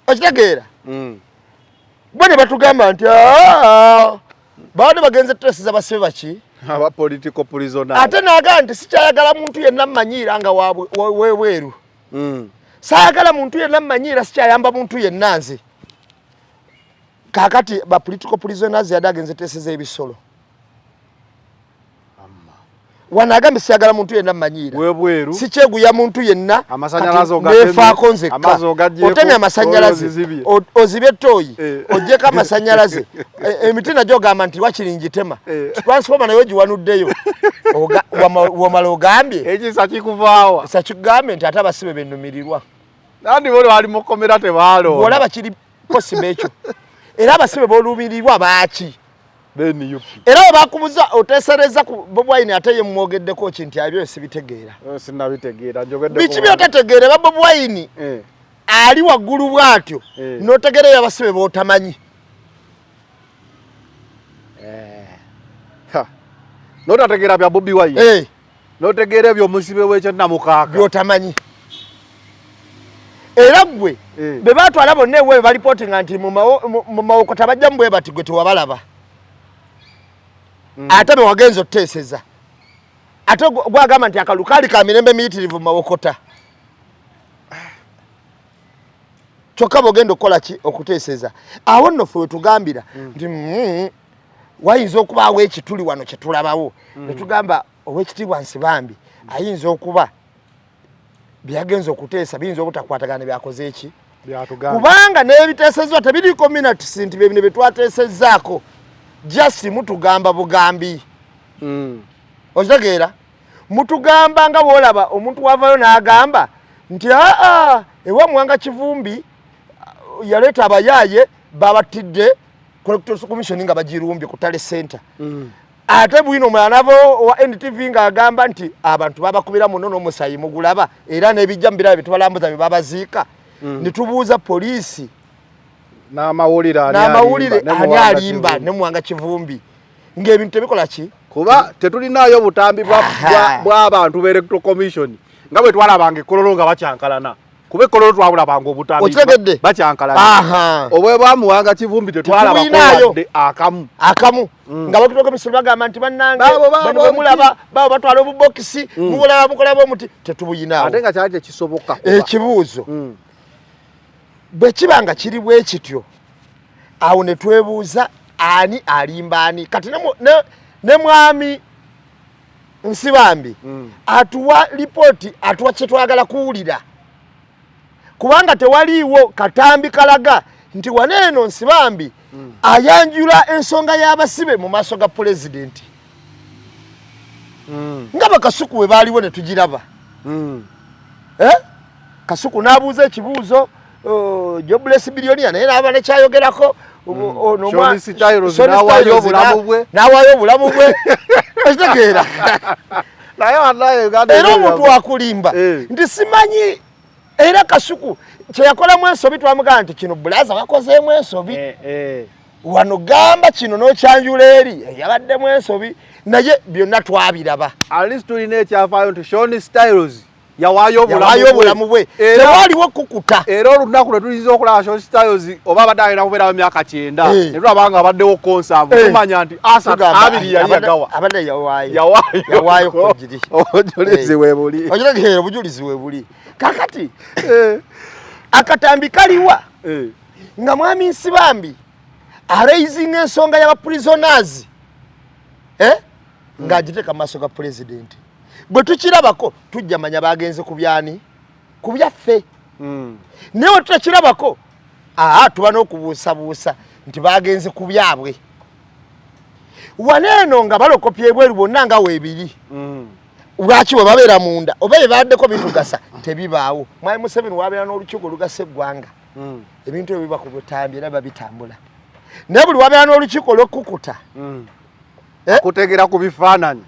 okitegeera bo ne batugamba nti baade bagenze tesi z'abasibe baki aba political prisoner ate naagala nti sikyayagala muntu yenna mmanyiira nga weweeru saagala muntu yenna mmanyiira sikyayamba muntu yenna nze kaakati ba political prisoners yadde agenze tesi z'ebisolo wanagambe siyagala muntu yenna mmanyiira webweru sikyeguya muntu yenna amasanyalaze nzekka otemye amasanyalaze ozibye toyi ojjeko amasanyalaze emiti nagyo ogamba nti wakiringitema transforma nayo giwanuddeyo wamala ogambye ekisa kikuvaawa sakigambye nti ate abasibe bennumirirwa nandi boli wali mukomera tebaalo olaba kiri possible ekyo era abasibe bolumirirwa baaki era bakubuza otesereza ku Bobi Wine ate ye mwogeddeko kinti abyo sibitegeera sinabitegeera njogedde biki byotategeera ba Bobi Wine ali waggulu bwatyo notegeera abasibe botamanyi notategeera bya Bobi Wine notegeera byo musibe w'ekyo namukaka byotamanyi era gwe be batwala bonna ewe balipotinga nti mu mawokota bajja mbwe bati gwe tewabalaba ate bewagenza otuteeseza ate gwagamba nti akalukali ka mirembe miyitirivu mawokota kyokka bogenda okukola ki okuteeseza awo nno ffe wetugambira nti wayinza okubaawo ekituli wano kyetulabawo netugamba ow'ekitiibwa Nsibambi ayinza okuba byagenza okuteesa biyinza obutakwatagana ne byakoze eki kubanga n'ebiteesezwa tebiriiko minutes nti bye bino bye twateesezzaako just mutugamba bugambi okitegeera mutugamba nga bwolaba omuntu wavayo n'agamba nti ewa Mwanga Kivumbi yaleeta abayaaye babatidde Collectors Commission nga bagirumbye ku Tale Center ate bwino mwanavo wa NTV nga agamba nti abantu babakubira muno n'omusayi mugulaba era n'ebijja mbira bitubalambuza babaziika nitubuuza poliisi n'amawulire ani alimba ne Mwanga Kivumbi ng'ebintu tebikola ki kuba tetulinayo butambi bw'abantu b'Electoral Commission nga bwe twalabanga ekkololo nga bakyankalana kuba ekkololo twabulabanga obutambi bakyankalana obwe bwa Mwanga Kivumbi tetwalabako akamu nga Electoral Commission bagamba nti bannange bano bwe mulaba babo batwala obubokisi mubulaba mukolaba omuti tetubuyinaawo ate nga kyali tekisoboka ekibuuzo bwe kibanga kiri bwe kityo awo ne twebuuza ani alimba ani kati ne mwami Nsibambi atuwa lipooti atuwa kye twagala kuwulira kubanga tewaliiwo katambi kalaga nti waneeno Nsibambi ayanjula ensonga y'abasibe mu maaso ga pulezidenti nga bakasuku we baaliwo ne tugiraba Kasuku n'abuuza ekibuuzo Jobless Billionaire naye n'aba nekyayogerako n'awaayo obulamu bwe ekitegeera era omuntu wakulimba nti simanyi era Kasuku kyeyakolamu ensobi twamugamba nti kino bulaza wakozeemu ensobi wano gamba kino n'okyanjula eri yabaddemu ensobi naye byonna twabiraba alis tulina ekyafaayo nti Shoni Styles yawaayo obulamu bwe tewaliwo kukuta era olunaku lwe tuyinza okulaba Shoni Styles oba abadde alina kubeerawo emyaka 9 ne tulaba nga abaddewo konsavu tumanya nti abiri yali yagawa abadde yawaayo kujiri obujulizi weebuli okitegeera obujulizi weebuli kakati akatambi kaliwa nga mwami Nsibambi araisinga ensonga y'abaprisoners ng'agiteeka mu maaso ga pulezidenti bwe tukirabako tujja manya bagenze ku byani ku byaffe naye tutakirabako tuba n'okubuusabuusa nti bagenze ku byabwe waneeno nga balokopya ebweru bonna nga weebiri lwaki bwe babeera munda oba ebaddeko bitugasa tebibaawo. Mwami Museveni wabeera n'olukiiko olugasa eggwanga ebintu ebyo biba ku butambi era babitambula naye buli wabeera n'olukiiko olw'okkukuta kutegeera ku bifaananyi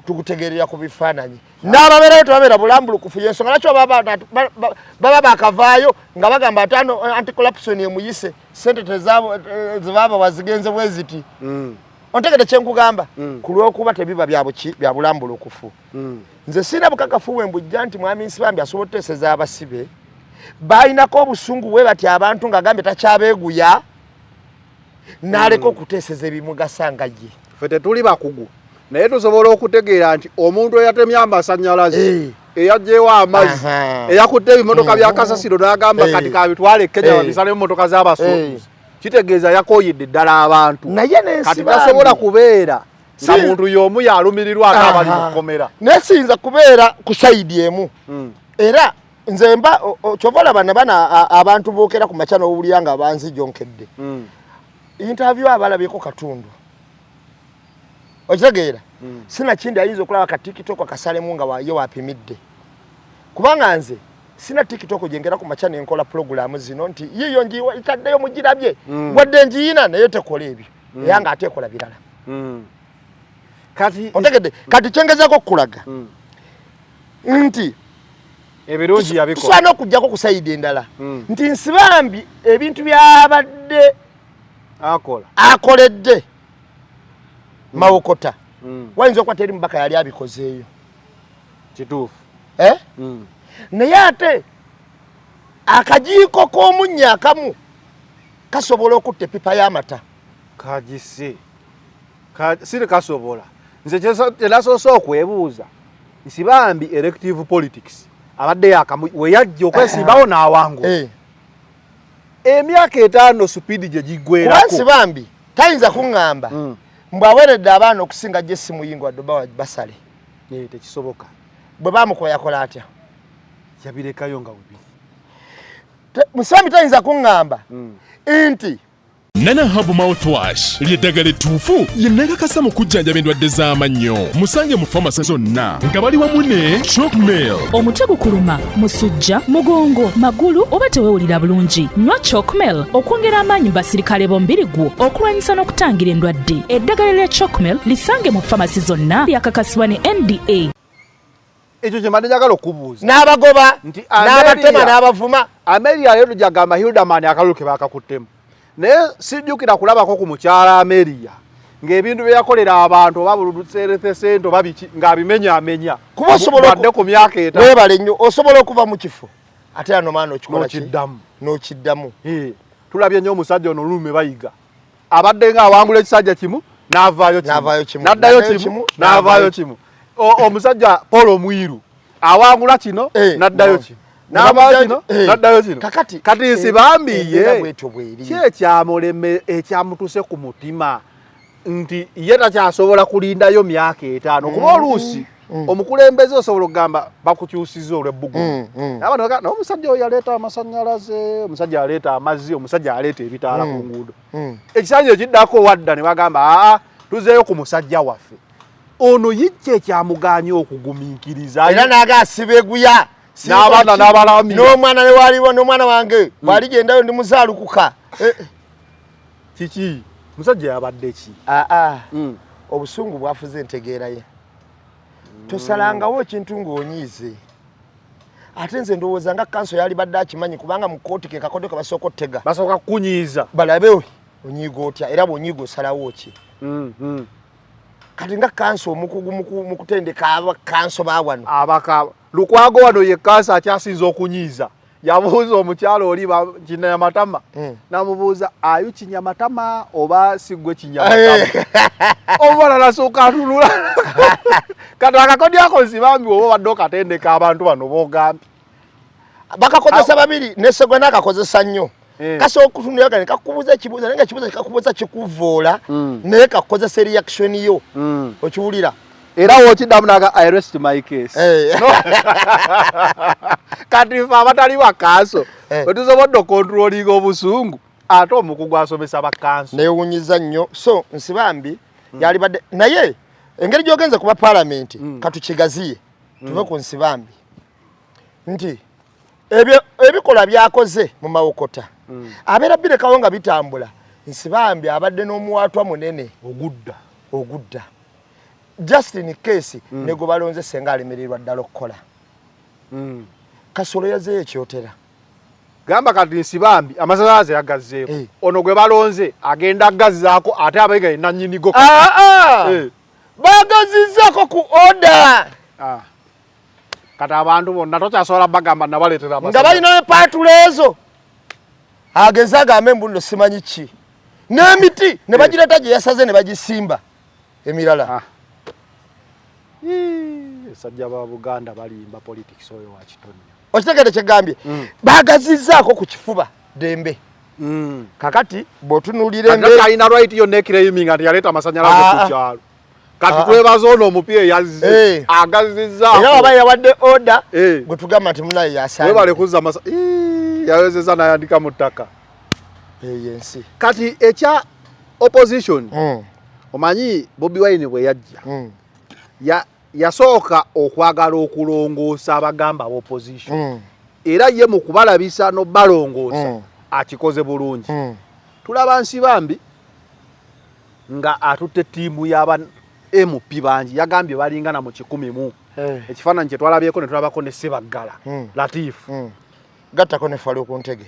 tukutegeerera ku bifaananyi n'ababeerayo tebabeera bulambulukufu y'ensonga lwaki baba bakavaayo nga bagamba ati anti-corruption emuyise sente zebaaba wazigenze bwe ziti ontegedde kyenkugamba ku lw'okuba tebiba bya bulambulukufu. Nze sirina bukakafu bwe mbujja nti Mwami Nsibambi asobola okuteeseza abasibe baalinako obusungu bwe bati abantu ng'agambye takyabeeguya n'aleka okuteeseza ebimugasa nga ye. Ffe tetuli bakugu naye tusobola okutegeera nti omuntu eyatemye amasannyalaze eyagyewo amazzi eyakutte ebimotoka bya kasasiro n'agamba kati kabitwale Kenya babisale emmotoka z'abasuubuzi kitegeeza yakooyedde ddala abantu kati tasobola kubeera nga muntu y'omu yalumirirwa ate abali mu kkomera. Naye siyinza kubeera ku sayidi emu era nze mba kyova olaba ne bana abantu bookera ku makya n'owulira nga banzijonkedde interview abalabyeko Katundu okitegeera sina kindi ayinza okulaba ka TikTok akasalemu nga ye wapimidde kubanga nze sina TikTok jengera ku makya nenkola program zino nti yiyo njiwa itaddeyo mugirabye wadde njiyina naye tekola ebyo yanga atekola birala kati otegedde kati kyengezako okulaga nti ebirungi yabikola tusaana okujjako ku sayidi endala nti Nsibambi ebintu byabadde akoledde Mawokota wayinza okuba teri mubaka yali abikozeeyo kituufu naye ate akajiiko k'omunnya akamu kasobola okutta epipa y'amata kagise siri kasobola. Nze kyenasoose okwebuuza Nsibambi elective politics abadde yakamu we yajja okwesimbawo n'awangula emyaka 5 supidi gye giggwerako. Kuba Nsibambi tayinza kuŋŋamba mbwaweredde abaana okusinga Jesse Muyingo wadde basale tekisoboka. Bwe bamukola yakola atya yabirekayo nga bubiri. Nsibambi tayinza kuŋŋamba nti Nana Hub Mouthwash lyeddagala ettuufu yenneekakasa mu kujjanjaba endwadde z'amannyo. Musange mu famasi zonna nga bali wamu ne Chalkmail. Omutwe gukuluma, musujja, mugongo, magulu oba teweewulira bulungi. Nywa Chalkmail okwongera amaanyi mu basirikale bombiri gwo okulwanyisa n'okutangira endwadde. Eddagala lya Chalkmail lisange mu famasi zonna lyakakasibwa ne NDA. Ekyo kye mbadde njagala okubuuza n'abagoba n'abatema n'abavuma. Ameria leero gyagamba Hildaman akalulu ke baakakuttemu. Naye sijjukira kulabako ku mukyala Ameria ng'ebintu bye yakolera abantu oba buludutserete sente oba biki ng'abimenya kuba osobola badde ku myaka eta webale nnyo osobola okuva mu kifo ate ano maana okikola n'okiddamu tulabye nnyo omusajja ono Lume Bayiga abadde ng'awangula ekisajja kimu n'avaayo kimu n'addayo kimu n'avaayo kimu. Omusajja Paul Mwiru awangula kino n'addayo kimu n'addayo kino kati Nsibambi ye ekyamutuse ku mutima nti ye takyasobola kulindayo myaka 5 kuba oluusi omukulembeze osobola okugamba bakukyusiza olw'ebbugumu n'omusajja oyo yaleeta amasannyalaze omusajja yaleeta amazzi omusajja yaleeta ebitaala ku nguudo ekisanja ekiddako wadda ne bagamba tuzeeyo ku musajja waffe ono yijja ekyamuganya okugumiikiriza era n'agaasibeguya n'abaana n'abalami n'omwana ne waliwo n'omwana wange bwaligendayo ndi muzaalukuka kiki musajja yabadde ki obusungu bwafuze entegeera ye tosalangawo ekintu ng'onyiize ate nze ndowooza nga kanso yali badde akimanyi kubanga mu kooti ke kakodyo kabasooka ottega basooka kukunyiiza balabe onyiiga otya era bw'onyiiga osalawo ki kati nga kanso omukugu mu kutendeka abakanso baawano Lukwago wano ye kanso akyasinza okunyiiza yabuuza omukyalo oli kinyamatama namubuuza ayu kinyamatama oba sigwe kinyamatama omwana nasooka atulula kati akakodyo ako Nsibambi oba badde okatendeka abantu bano boogambye bakakozesa babiri nesegwe n'akakozesa nnyo kasooka okutunulayo kane kakubuuza ekibuuzo naye nga ekibuuzo kikakubuuza kikuvoola naye kakukozesa reaction yo okiwulira era wokiddamu naga I rest my case kati fe abatali bakanso wetusobodde okontrolinga obusungu ate omukugu asomesa bakanso neewunyiza nnyo so Nsibambi yali badde naye engeri gy'ogenze kuba paalamenti katukigaziye tuve ku Nsibambi nti ebikola byakoze mu Mawokota abeera birekawo nga bitambula Nsibambi abadde n'omuwaatwa munene ogudda just in case nego balonze senga alemererwa ddala okukola Kasolo yazeeyo ekyotera gamba kati Nsibambi amasanyalaze yagazzeeko ono gwe balonze agenda agazzaako ate abayiga nanyinigo bagazizzaako ku order kati abantu bonna tokyasobola bagamba nabaleetera nga balina paatulo ezo ageze agambe mbuno simanyi ki n'emiti ne bagireeta gye yasaze ne bagisimba emirala sajja ba Buganda balimba politics oyo wa Kitonnya okitegere kyegambye bagazizzaako ku kifuba dembe kakati bw'otunuulira embeera alina right yo neclaiming ati yaleeta amasanyalaze ku kyalo kati twebaza ono omupira yazze agazizzaako era waba yawadde order gwe tugamba nti munaye yasaanye webale kuzza yawezezza n'ayandika mu ttaka yensi kati ekya opposition omanyi Bobi Wine bwe yajja yasooka okwagala okulongoosa abagamba opposition era ye mu kubalabisa no balongoosa akikoze bulungi tulaba Nsibambi nga atutte ttiimu y'aba MP bangi yagambye balingana mu 100 ekifaananyi kye twalabyeko ne tulabako ne Ssebaggala Latifu gattako ne Faluku Ntege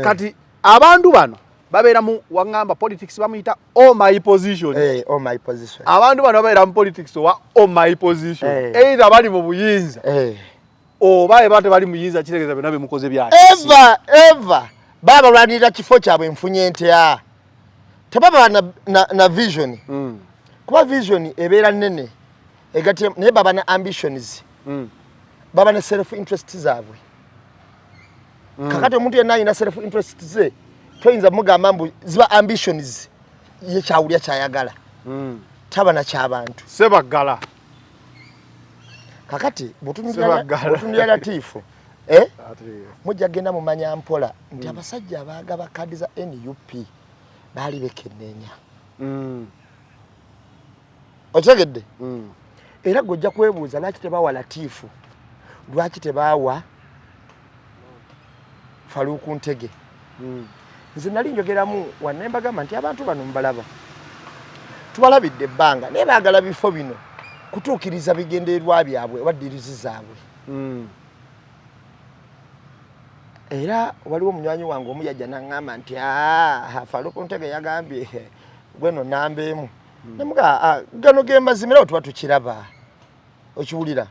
kati abantu bano babeera mu wangamba politics bamuyita all my position all my position abantu bano babeera mu politics wa all my position either bali mu buyinza oba ebate bali mu buyinza kitegeeza byonna bemukoze byaki ever baba lwanira kifo kyabwe enfunye ntya tebaba na vision kuba vision ebeera nnene egati naye baba na ambitions baba na self interest zaabwe kakati omuntu yenna alina self interest ze toyinza mugamba mbu ziba ambitions ye kyawulya kyayagala taba na ky'abantu Ssebaggala kakati butunulya Latifu mujja genda mumanya mpola nti abasajja abaagaba kaadi za NUP baali bekenneenya okitegedde era gojja kwebuuza lwaki tebawa Latifu lwaki tebawa Faluku Ntege nze nali njogeramu wanne mbagamba nti abantu bano mbalaba tubalabidde ebbanga naye baagala bifo bino kutuukiriza bigendererwa byabwe oba ddirizi zaabwe era waliwo munywanyi wange omu yajja n'aŋŋamba nti Faluku Ntege yagambye gweno nambeemu nemuga gano ge mazima era tuba tukiraba okiwulira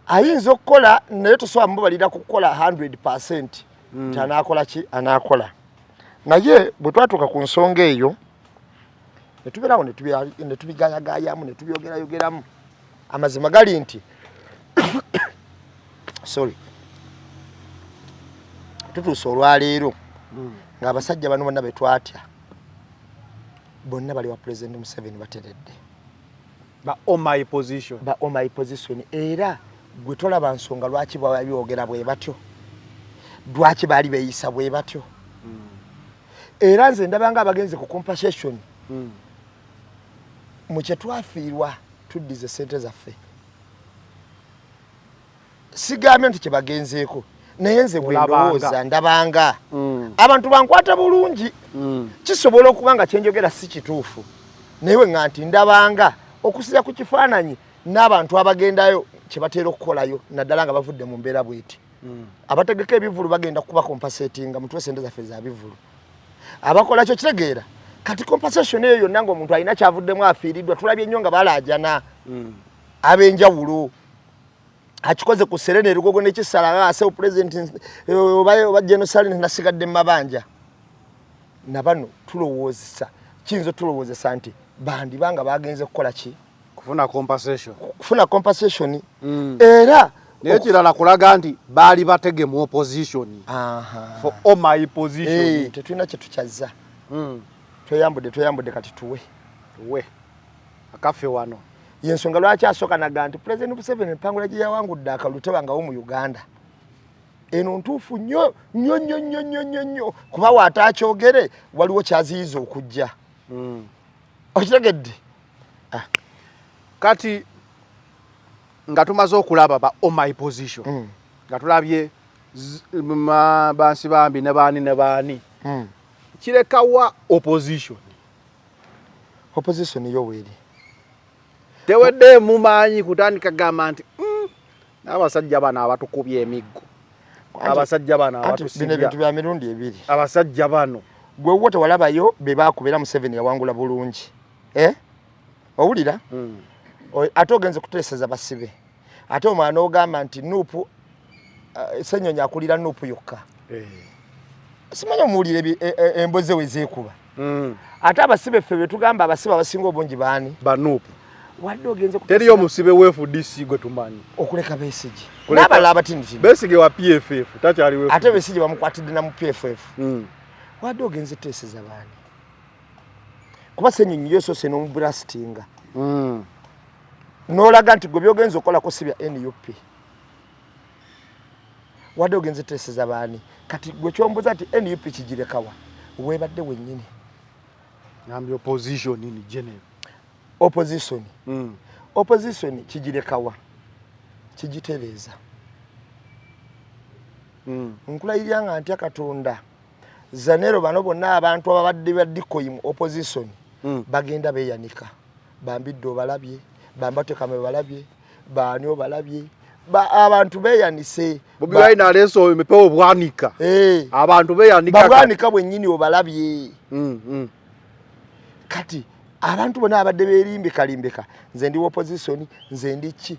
ayinza okukola naye tosobola mubalira kukola 100% nti anaakola ki anaakola naye bwe twatuuka ku nsonga eyo ne tubeerawo ne tubigayagaayamu ne tubyogerayogeramu amazima gali nti sorry tutuuse olwaleero ng'abasajja bano bonna be twatya bonna bali wa President Museveni bateredde ba all my position era gwe tolaba nsonga lwaki babyogera bwe batyo lwaki baali beeyisa bwe batyo era nze ndabanga abagenzi ku compensation mu kye twafiirwa tuddize ssente zaffe sigambye nti kye bagenzeeko naye nze bwe ndowooza ndabanga abantu bankwata bulungi kisobola okuba nga kyenjogera si kituufu naye nga nti ndabanga okusiza ku kifaananyi n'abantu abagendayo kye bateera okukolayo naddala nga bavudde mu mbeera bw'eti abategeka ebivulu bagenda kuba compensatinga mutwe sente zaffe za bivulu abakola kyo kitegeera kati compensation eyo yonna ng'omuntu alina kyavuddemu afiiriddwa tulabye nnyo nga balaajana ab'enjawulo akikoze ku Serena Erugogo n'ekisala ase president oba genocide nasigadde mu mabanja nabano tulowoozesa kiyinza tulowoozesa nti bandi banga bagenze kukola ki kufuna compensation era naye kirala kulaga nti baali batege mu opposition for all my position tetulina kye tukyazza tweyambudde kati tuwe akaffe wano yensonga lwaki asooka naga nti President Museveni empangula gye yawangudde akalulu tebangawo mu Uganda eno ntuufu nnyo kuba waataakyogere waliwo kyaziyiza okujja okitegedde kati nga tumaze okulaba ba on my position nga tulabye bansi bambi ne baani kirekawa opposition yo weri tewedde mumanyi kutandika gamba nti abasajja bano abatukubye emiggo abasajja bano bino bintu bya mirundi ebiri abasajja bano gwe wote walabayo be bakubera Museveni yawangula bulungi owulira ate ogenze kuteeseza basibe ate omwana ogamba nti nuupu Ssenyonya akulira nuupu yokka simanyi omuwulire emboze we zeekuba ate abasibe ffe be tugamba abasibe abasinga obungi baani banuupu wadde ogenze teriyo musibe wefu DC gwe tumanyi okuleka Besigye n'abala abatini Besigye wa PFF takyali wefu ate Besigye bamukwatidde na mu PFF wadde ogenze teeseza baani kuba Ssenyonya yosose n'omubrastinga n'olaga nti gwe byogenza okolako si bya NUP wadde ogenze teeseza baani kati gwe kyombuza nti NUP kigirekawa weebadde wennyini nambi opposition in general opposition kigirekawa kigitereeza nkulayirira nga ntya Katonda Zanero bano bonna abantu ababadde baddikoyi mu opposition bagenda beeyanika bambidde obalabye bambatekame balabye baani obalabye abantu beeyanise Bobi Wine aleso emepewo bwanika abantu beeyanika bwanika bwennyini obalabye kati abantu bonna abadde beerimbekalimbeka nze ndi opposition nze ndi ki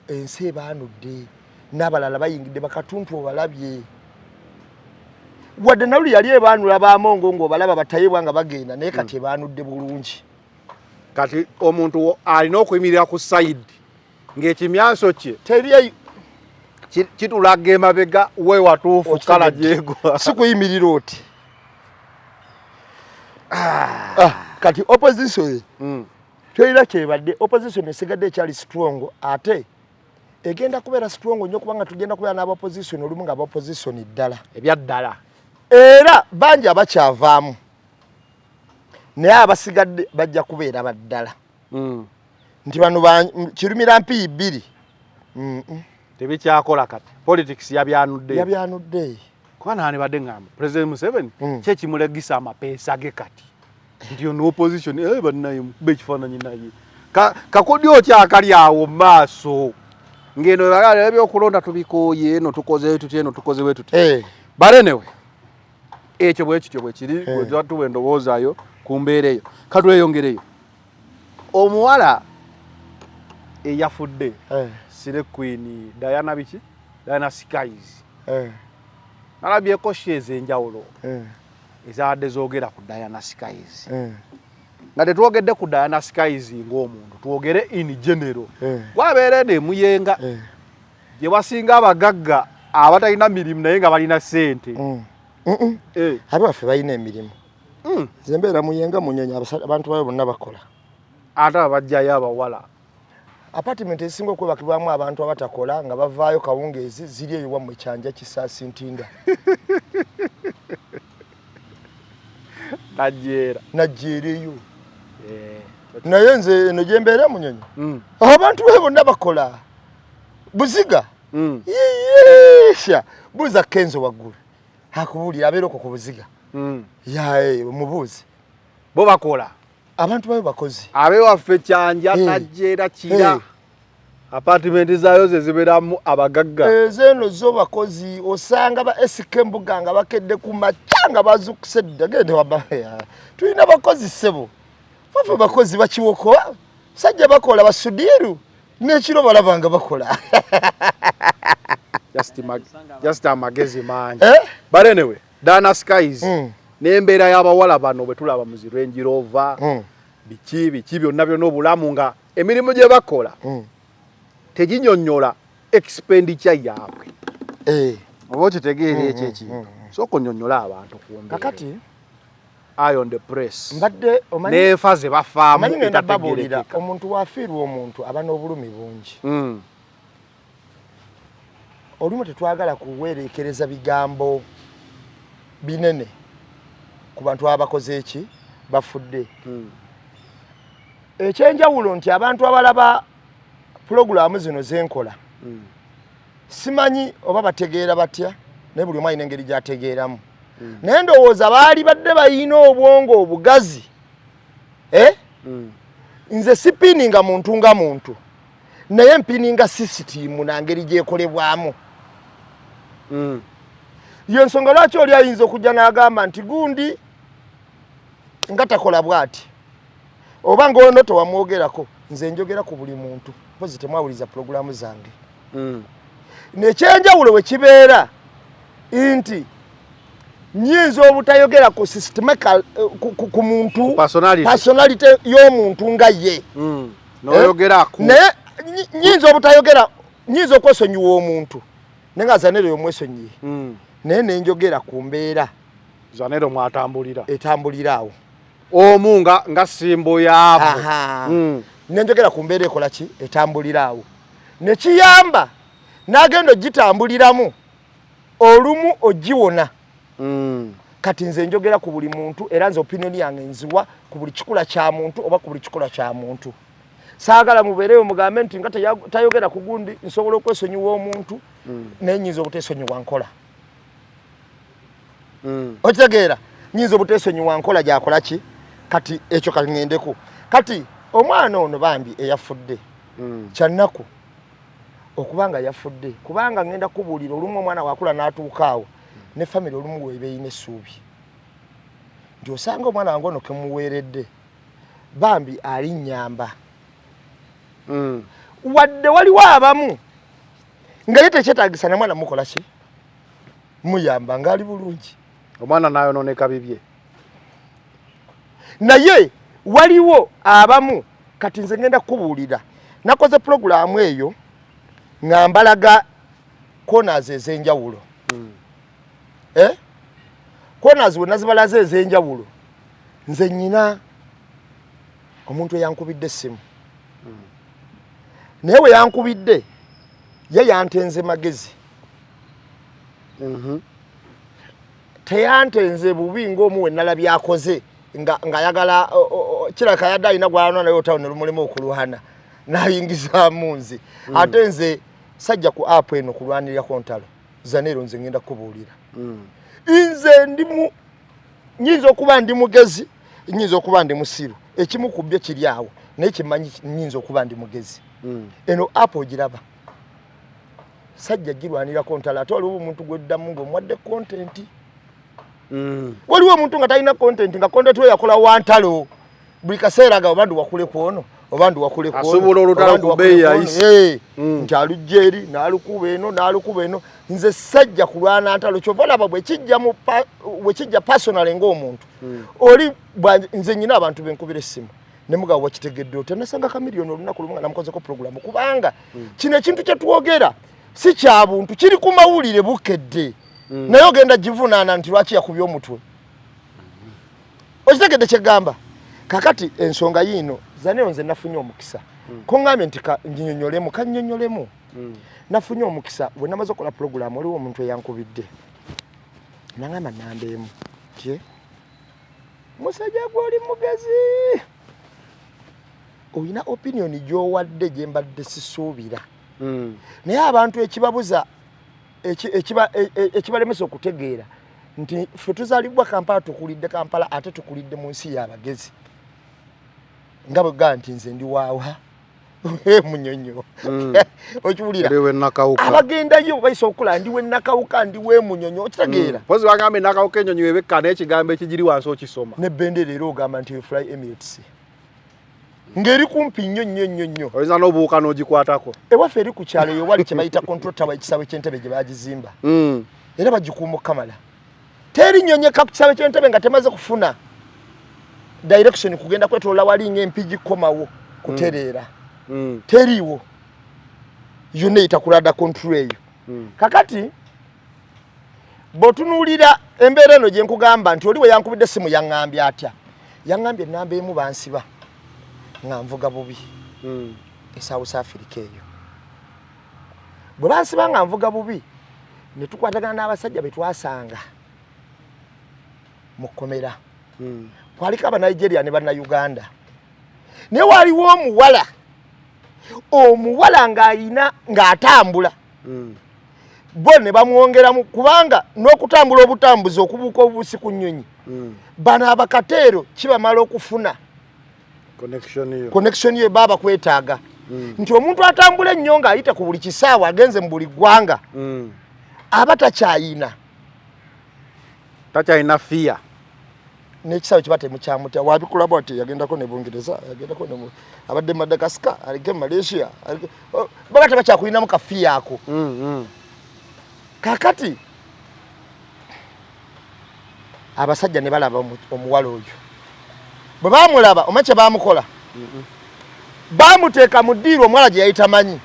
ensi ebaanudde n'abalala bayingidde bakatuntu obalabye wadde naluli yali ebaanula baamongo ng'obalaba batayibwa nga bagenda naye kati ebaanudde bulungi kati omuntu alina okuyimirira ku side ng'ekimyanso kye teriyo kitulaga emabega we watuufu kala gyegwa si kuyimirira oti kati opposition terina kyebadde opposition esigadde ekyali strong ate egenda kubeera strong nnyo kubanga tugenda kubeera n'abaopposition olumu nga abaopposition ddala ebyaddala era bangi abakyavaamu naye abasigadde bajja kubeera baddala nti bano kirumira mpiyi bbiri tebikyakola kati politics yabyanudde kuba naani badde ngamba President Museveni kyekimulegisa amapeesa ge kati nti ono opposition bannaye mukube ekifaananyi naye kakodi okyakali awo mu maaso ng'eno bagala ebyokulonda tubikooye eno tukoze tuti eno tukoze tuti balenewe ekyo bwe kityo bwe kiri tuwe endoboozaayo ku mbeera eyo katweyongereyo omuwala eyafudde Sire Queen Diana Skies nalabyeko shares enjawulo ezadde zoogera ku Diana Skies nga tetwogedde ku Diana Skies ng'omuntu twogere in general wabeera eno emuyenga gye basinga abagagga abatalina mirimu naye nga balina ssente abe baffe balina emirimu ze mbeera muyenga munyonya abantu bayo bonna bakola ate abajjayo abawala apartment ezisinga okwebakibwamu abantu abatakola nga bavaayo kawungeezi ziri eyo wammwe kyanja Kisaasi Ntinda najjeereyo naye nze eno gye mbeera munyonyi abantu bayo bonna bakola buziga buuza Kenzo waggulu akubuulira abeera okwo ku buziga mubuuzi bo bakola abantu bayo bakozi abe waffe kyanja najjeera kira apartment zaayo ze zibeeramu abagagga ezeeno zo bakozi osanga ba SK Mbuga nga bakedde ku macanga bazukuse ddagende wabaya tulina bakozi ssebo faffe bakozi bakiwoko sajja bakola basudiru n'ekiro balabanga bakola just amagezi mangi but anyway Diana Skies n'embeera y'abawala bano bwe tulaba mu zi Range Rover biki byonna byonna obulamu nga emirimu gye bakola teginyonnyola expenditure yaabwe oba okitegeera ekyo ekintu sooka onnyonnyola abantu kuombeera kakati eye on the press mbadde neefa ze bafaamu etategeerekeka omuntu waafiirwa omuntu aba n'obulumi bungi olumu tetwagala kuweerekereza bigambo binene ku bantu abakoze eki bafudde ekyenjawulo nti abantu abalaba programu zino zenkola simanyi oba bategeera batya naye buli omu alina engeri gy'ategeeramu naye ndowooza baali badde bayina obwongo obugazi nze sipiininga muntu nga muntu naye mpiininga sisitiimu nangeri gyekolebwamu yo ensonga lwaki oli ayinza okujja n'agamba nti gundi nga takola bw'ati oba ng'ono tewamwogerako nze njogera ku buli muntu mpozi temwawuliza pulogulaamu zange nekyenjawulo we kibeera nti nyinza obutayogera ku systemical ku muntu personality y'omuntu nga ye n'oyogerako naye nyinza obutayogera nyinza okwesonyiwa omuntu nenga Zanero yomwesonyiye naye nenjogera ku mbeera Zanero mwatambulira etambuliraawo omu nga simbo yaabo nenjogera ku mbeera ekola ki etambuliraawo nekiyamba n'agenda ogitambuliramu olumu ogiwona kati nze njogera ku buli muntu era nze opinion yange nziwa ku buli kikula kya muntu oba ku buli kikola kya muntu saagala mubeereyo mugambe nti nga tayogera ku gundi nsobola okwesonyiwa omuntu naye nyinza obuteesonyiwa nkola okitegeera nyinza obuteesonyiwa nkola gyakola ki kati ekyo kaŋŋendeku kati omwana ono bambi eyafudde kyannaku okubanga yafudde kubanga ngenda kubuulira olumu omwana wakula n'atuukaawo ne family olumu weebeeyina essuubi nti osanga omwana wange ono kemuweeredde bambi ali nnyamba wadde waliwo abamu nga ye tekyetaagisa na mwana mukola ki muyamba ng'ali bulungi omwana n'ayonooneka bibye naye waliwo abamu kati nze ngenda kubuulira nakoze pulogulaamu eyo nga mbalaga corners ez'enjawulo corners we nazibalaze ez'enjawulo nze nnyina omuntu eyankubidde essimu naye we yankubidde ye yantenze magezi teyantenze bubi ng'omu we nalabye akoze ng'ayagala kiraka yadde alina gwalwana naye otawo ne lumulema okulwana n'ayingizaamu nze ate nze sajja ku apu eno kulwanirako ntalo Zanero nze ngenda kubuulira nze nyinza okuba ndi mugezi nyinza okuba ndi musiru ekimu ku byo kiri awo naye kimanyi nyinza okuba ndi mugezi eno apu ogiraba sajja girwanirako ntalo ate waliwo omuntu gweddamu ng'omwadde kontenti waliwo omuntu nga talina kontenti nga kontenti we yakola wantalo buli kaseera ga obandu wakule kwono obandu wakule kwono asobola olutalo ku bbeeyi yayise nti alujja eri n'alukuba eno nze sajja kulwana ntalo kyova olaba bwe kijja personal ng'omuntu oli nze nyina abantu benkubira essimu ne mugabo wakitegedde oti nasanga kamiliyoni olunaku lumu nga namukozeko pulogulaamu kubanga kino ekintu kye twogera si kya buntu kiri ku mawulire bukedde naye ogenda givunaana nti lwaki yakubye omutwe okitegedde kyegamba kakati ensonga yiino Zanero nze nafunye omukisa koŋŋambye nti njinyonyolemu kannyonyolemu nafunye omukisa bwe namaze okola pulogulaamu waliwo omuntu eyankubidde naŋŋamba nambeemu tye musajja gw'oli mugezi olina opinioni gy'owadde gye mbadde sisuubira naye abantu ekibabuza ekibalemesa okutegeera nti ffe tuzaalibwa Kampala tukulidde Kampala ate tukulidde mu nsi y'abagezi nga bwe gaa nti nze ndi waawa munyonyo okiwulira abagendayo bayisa okukola ndi wennakawuka ndi wemunyonyo okitegeera pozi bagambe nakawuka enyonyi webekka n'ekigambo ekigiri wansi okisoma nebendera era ogamba nti Fly Emirates ngeri kumpi nnyo oyinza n'obuuka n'ogikwatako ewaffe eri ku kyalo eyo wali kye bayita control tower ekisaawe ky'entebe gye bagizimba era bagikuuma Kamala teri nnyonyeka ku kisaawe ky'entebe nga temaze kufuna direction kugenda kwetolola wali ng'empigi komawo kutereera teriiwo yonna etakulada control eyo kakati bw'otunuulira embeera eno gye nkugamba nti oli we yankubidde essimu yaŋŋambye atya yaŋŋambye ennamba emu bansiba nga nvuga bubi South Africa eyo bwe bansiba nga nvuga bubi ne tukwatagana n'abasajja be twasanga mu kkomera kwaliko aba Nigeria ne banna Uganda naye waliwo omuwala omuwala ng'ayina ng'atambula bo ne bamwongeramu kubanga n'okutambula obutambuzi okubuuka obubuusi ku nnyonyi bano abakateero kibamala okufuna connection yo baba kwetaaga nti omuntu atambula ennyo ng'ayita ku buli kisaawa agenze mu buli ggwanga aba takyayina fiya n'ekisaawe kiba temukyamuta wabikulaba ati yagendako ne Bungereza yagendako ne abadde Madagascar aliko Malaysia baba tebakyakuyinamu kafiya ako kakati abasajja ne balaba omuwala oyo bwe baamulaba omakye baamukola baamuteeka mu ddiiro omuwala gye yayita manyi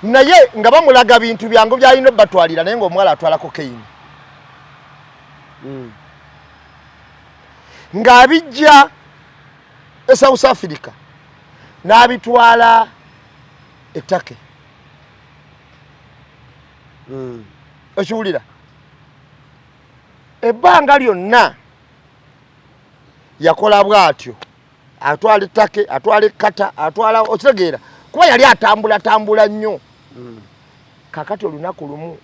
naye nga bamulaga bintu byangu byalina batwalira naye ng'omuwala atwala kokeyini ng'abijja e South Africa n'abitwala ettake okiwulira ebbanga lyonna yakola bw'atyo atwala ettake atwala ekkata atwala okitegeera kuba yali atambula nnyo kakati olunaku lumu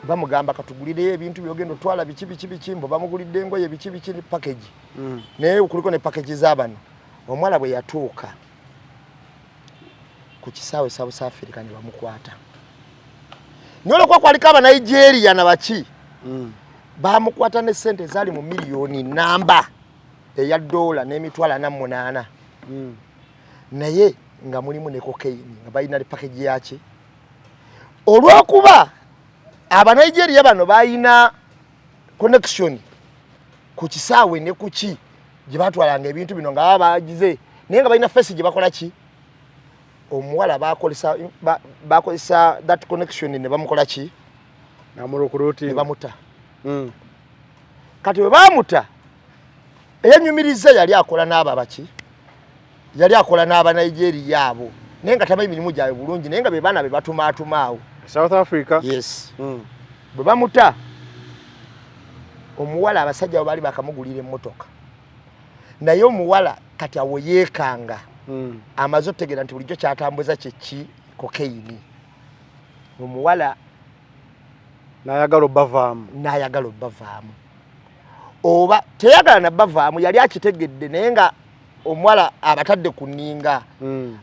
bamugamba katugulireyo ebintu byogenda otwala biki mbo bamugulidde engoye biki ne package naye kuliko ne package z'abano omwala bwe yatuuka ku kisaawe South Africa ne bamukwata nyolokwa kwaliko aba Nigeria na baki bamukwata ne sente zaali mu miliyoni namba eya $, n'emitwalo 48 naye nga mulimu ne cocaine nga balina ne package yaki olw'okuba aba Nigeria bano bayina connection ku kisaawe ne kuki gye batwalanga ebintu bino nga bagize naye nga balina face gye bakola ki omuwala bakozesa that connection ne bamukola ki ne bamuta kati we bamuta eyenyumiriza yali akola n'aba baki yali akola n'aba Nigeria abo naye nga tamanyi mirimu gyawe bulungi naye nga be baana be batumatumaawo South Africa yes bwe bamuta omuwala abasajja abo baali bakamugulira emmotoka naye omuwala kati awo yeekanga amaze otegera nti bulijjo kyatambuza kyeki kokeyini omuwala n'ayagala obbavaamu oba teyagala nabbavaamu yali akitegedde naye nga omuwala abatadde ku nninga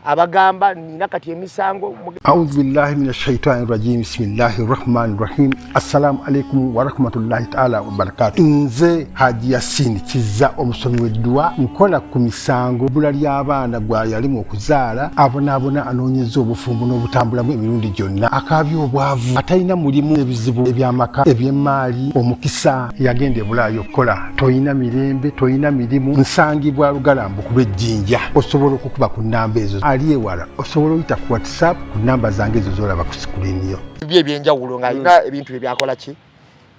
abagamba nina kati emisango A'udhu billahi minash shaitani rajim bismillahir rahmanir rahim assalamu alaikum wa rahmatullahi ta'ala wa barakatuh nze Haji Yasin Kizza omusomi w'eddua nkola ku misango bula ly'abaana gwa yalimu okuzaala abona anoonyeza obufumbo n'obutambulamu emirundi gyonna akabyo obwavu atalina mulimu ebizibu eby'amaka eby'emmaali omukisa yagenda ebulaayo okukola toyina mirembe toyina mirimu nsangibwa lugalambu kulw'ejjinja osobola okukuba ku nnamba ezo ali ewala osobola oyita ku WhatsApp ku nnamba zange ezo zolaba ku screen yo ebyenjawulo ng'alina ebintu byakola ki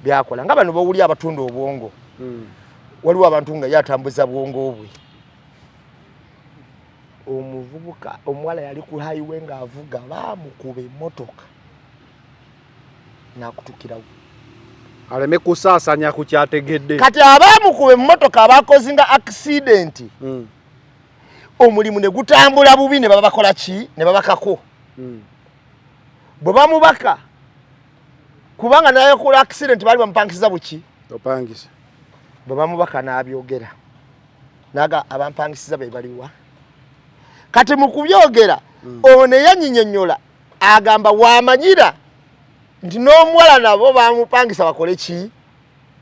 byakola nga bano bawuli abatunda obwongo waliwo abantu nga yatambuza bwongo bwe omuvubuka omuwala yali ku highway ng'avuga baamukuba emmotoka n'akutukirawo aleme kusaasanya ku kyategedde kati abaamukuba emmotoka abaakozinga accident omulimu ne gutambula bubi ne baba bakola ki ne babakako bwe bamubaka kubanga naye ku accident bali bampangisiza buki opangisa bwe bamubaka n'abyogera naga abampangisiza be baliwa kati mu kubyogera ono yanyinyonnyola agamba wamanyira nti n'omuwala nabo bamupangisa bakole ki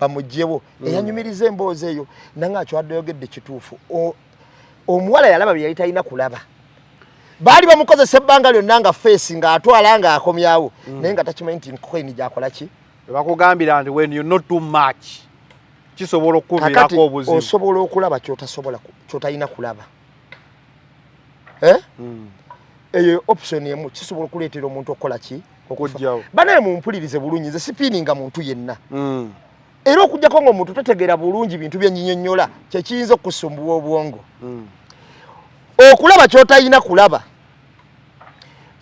bamuggyebo eyanyumiriza emboozi eyo nanga akyowadde yogedde kituufu omuwala yalaba bye yali talina kulaba baali bamukozesa ebbanga lyonna nga feesi ng'atwala ng'akomyawo naye nga takimanyi nti kokaini gyakola ki bakugambira nti when you know too much kisobola okukuviirako obuzibu osobola okulaba kyotalina kulaba eyo option emu kisobola okuleetera omuntu okukola ki okujjawo banaye mumpulirize bulungi nze sipiininga muntu yenna era okujjako ng'omuntu tategeera bulungi bintu byenyinyonnyola kyekiyinza okusumbuwa obwongo okulaba kyotalina kulaba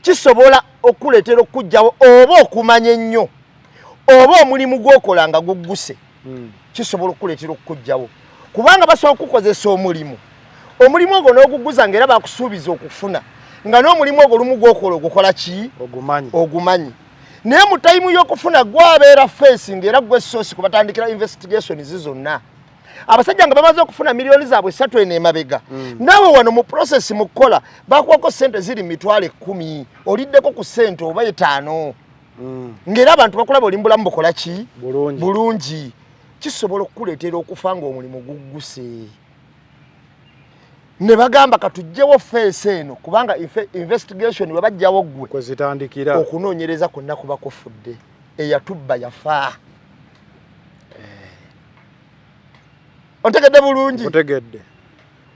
kisobola okuleetera okujjawo oba okumanya ennyo oba omulimu gw'okola nga gugguse kisobola okuleetera okujjawo kubanga basobola okukozesa omulimu ogwo n'oguguza ng'era bakusuubiza okufuna nga n'omulimu ogwo lumu gwokola ki ogumanyi naye mu time y'okufuna gwabeera facing era gwe source kubatandikira investigation zonna abasajja nga bamaze okufuna miliyoni zaabwe 3 ene emabega nawe wano mu process mu kukola bakuwako sente ziri 10,000 oliddeko ku sente oba 5 ng'era abantu bakulaba oli mbulamu bukola ki bulungi kisobola okukuleetera okufa ng'omulimu gugguse ne bagamba katujjewo face eno kubanga investigation we bajjawo ggwe kwezitandikira okunoonyereza kwonna kuba kufudde eyatubba yafa ontegedde bulungi otegedde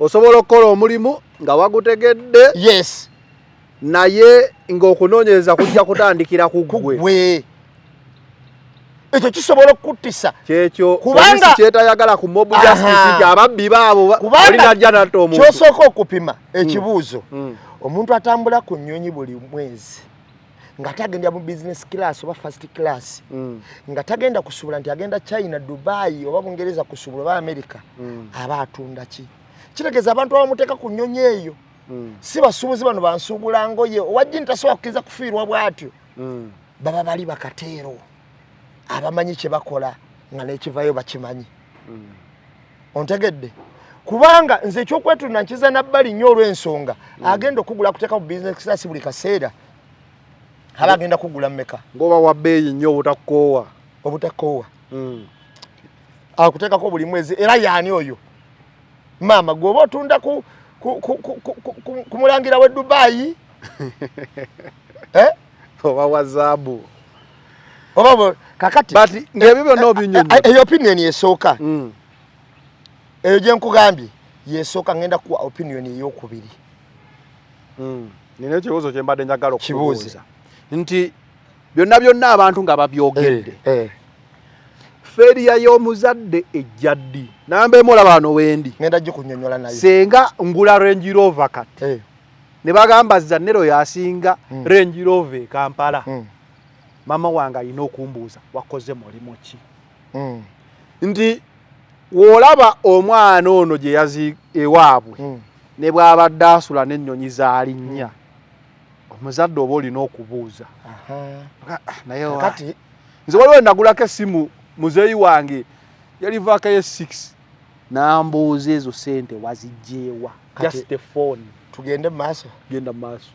osobola okukola omulimu nga wagutegedde yes naye ng'okunoonyereza kujja kutandikira ku ggwe ekyo kisobola okuttisa kyekyo kubanga kyetayagala ku mob justice kyababbi baabo olinajja natta omuntu kyosooka okupima ekibuuzo omuntu atambula ku nnyonyi buli mwezi nga tagenda mu business class oba first class nga tagenda kusubula nti agenda China Dubai oba Bungereza kusubula oba America aba atunda ki kitegeeza abantu abamuteeka ku nnyonyi eyo si basuubuzi bano bansuubula ngoye owajji ntasobola kukkiriza kufiirwa bw'atyo baba bali bakateero abamanyi kye bakola nga n'ekivayo bakimanyi ontegedde kubanga nze ekyokwetunda nkiza nabbali nnyo olw'ensonga agenda okugula kuteeka mu business class buli kaseera aba agenda kugula mmeka ngoba wa bbeeyi nnyo obutakoowa akuteekako buli mwezi era yaani oyo maama gwoba otunda ku mulangira w'e Dubai oba wa zaabu oba kakati bati ng'ebyo byonna obinyonyo eyo opinion esooka eyo gye nkugambye yesooka ngenda kuwa opinion ey'okubiri nina ekibuuzo kye mbadde njagala okubuuza nti byonna abantu nga babyogedde feriya y'omuzadde ejjaddi nambeemu olaba wano wendi ngenda gikunyonyola nayo senga ngula Range Rover kati ne bagamba Zannero yasinga Range Rover e Kampala mama wange alina okumbuuza wakoze mulimu ki nti w'olaba omwana ono gye yazi ewaabwe ne bw'abadde asula n'ennyonyi z'alinnya omuzadde oba olina okubuuza naye kati nze waliwo nagulako essimu muzeeyi wange yalivaako ye6 n'ambuuza ezo sente wazigyeewa just a phone tugende mu maaso genda mu maaso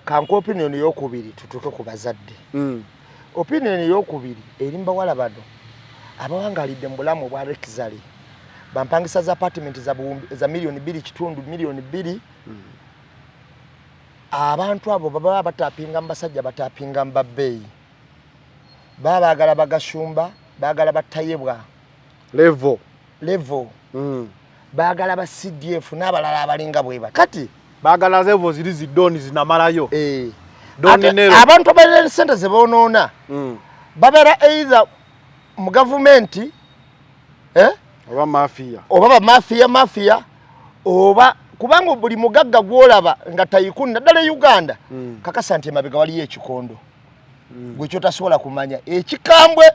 kanku opinion y'okubiri tutuuke ku bazadde opinion y'okubiri eri mbawala bano abawangalidde mu bulamu bwa rekizale bampangisa za apartment za milioni 2 milioni 2 abantu abo baba batapinga mbasajja batapinga mbabbeeyi baba bagala bagashumba bagala batayebwa level bagala ba CDF n'abalala abalinga bweba kati bagala level ziri zidoni zinamalayo abantu abalina sente ze bonoona babera either mu government oba mafia oba kubanga buli mugagga gwolaba nga tayikuni naddala Uganda kakasa nti emabega waliyo ekikondo gwe kyotasobola kumanya ekikambwe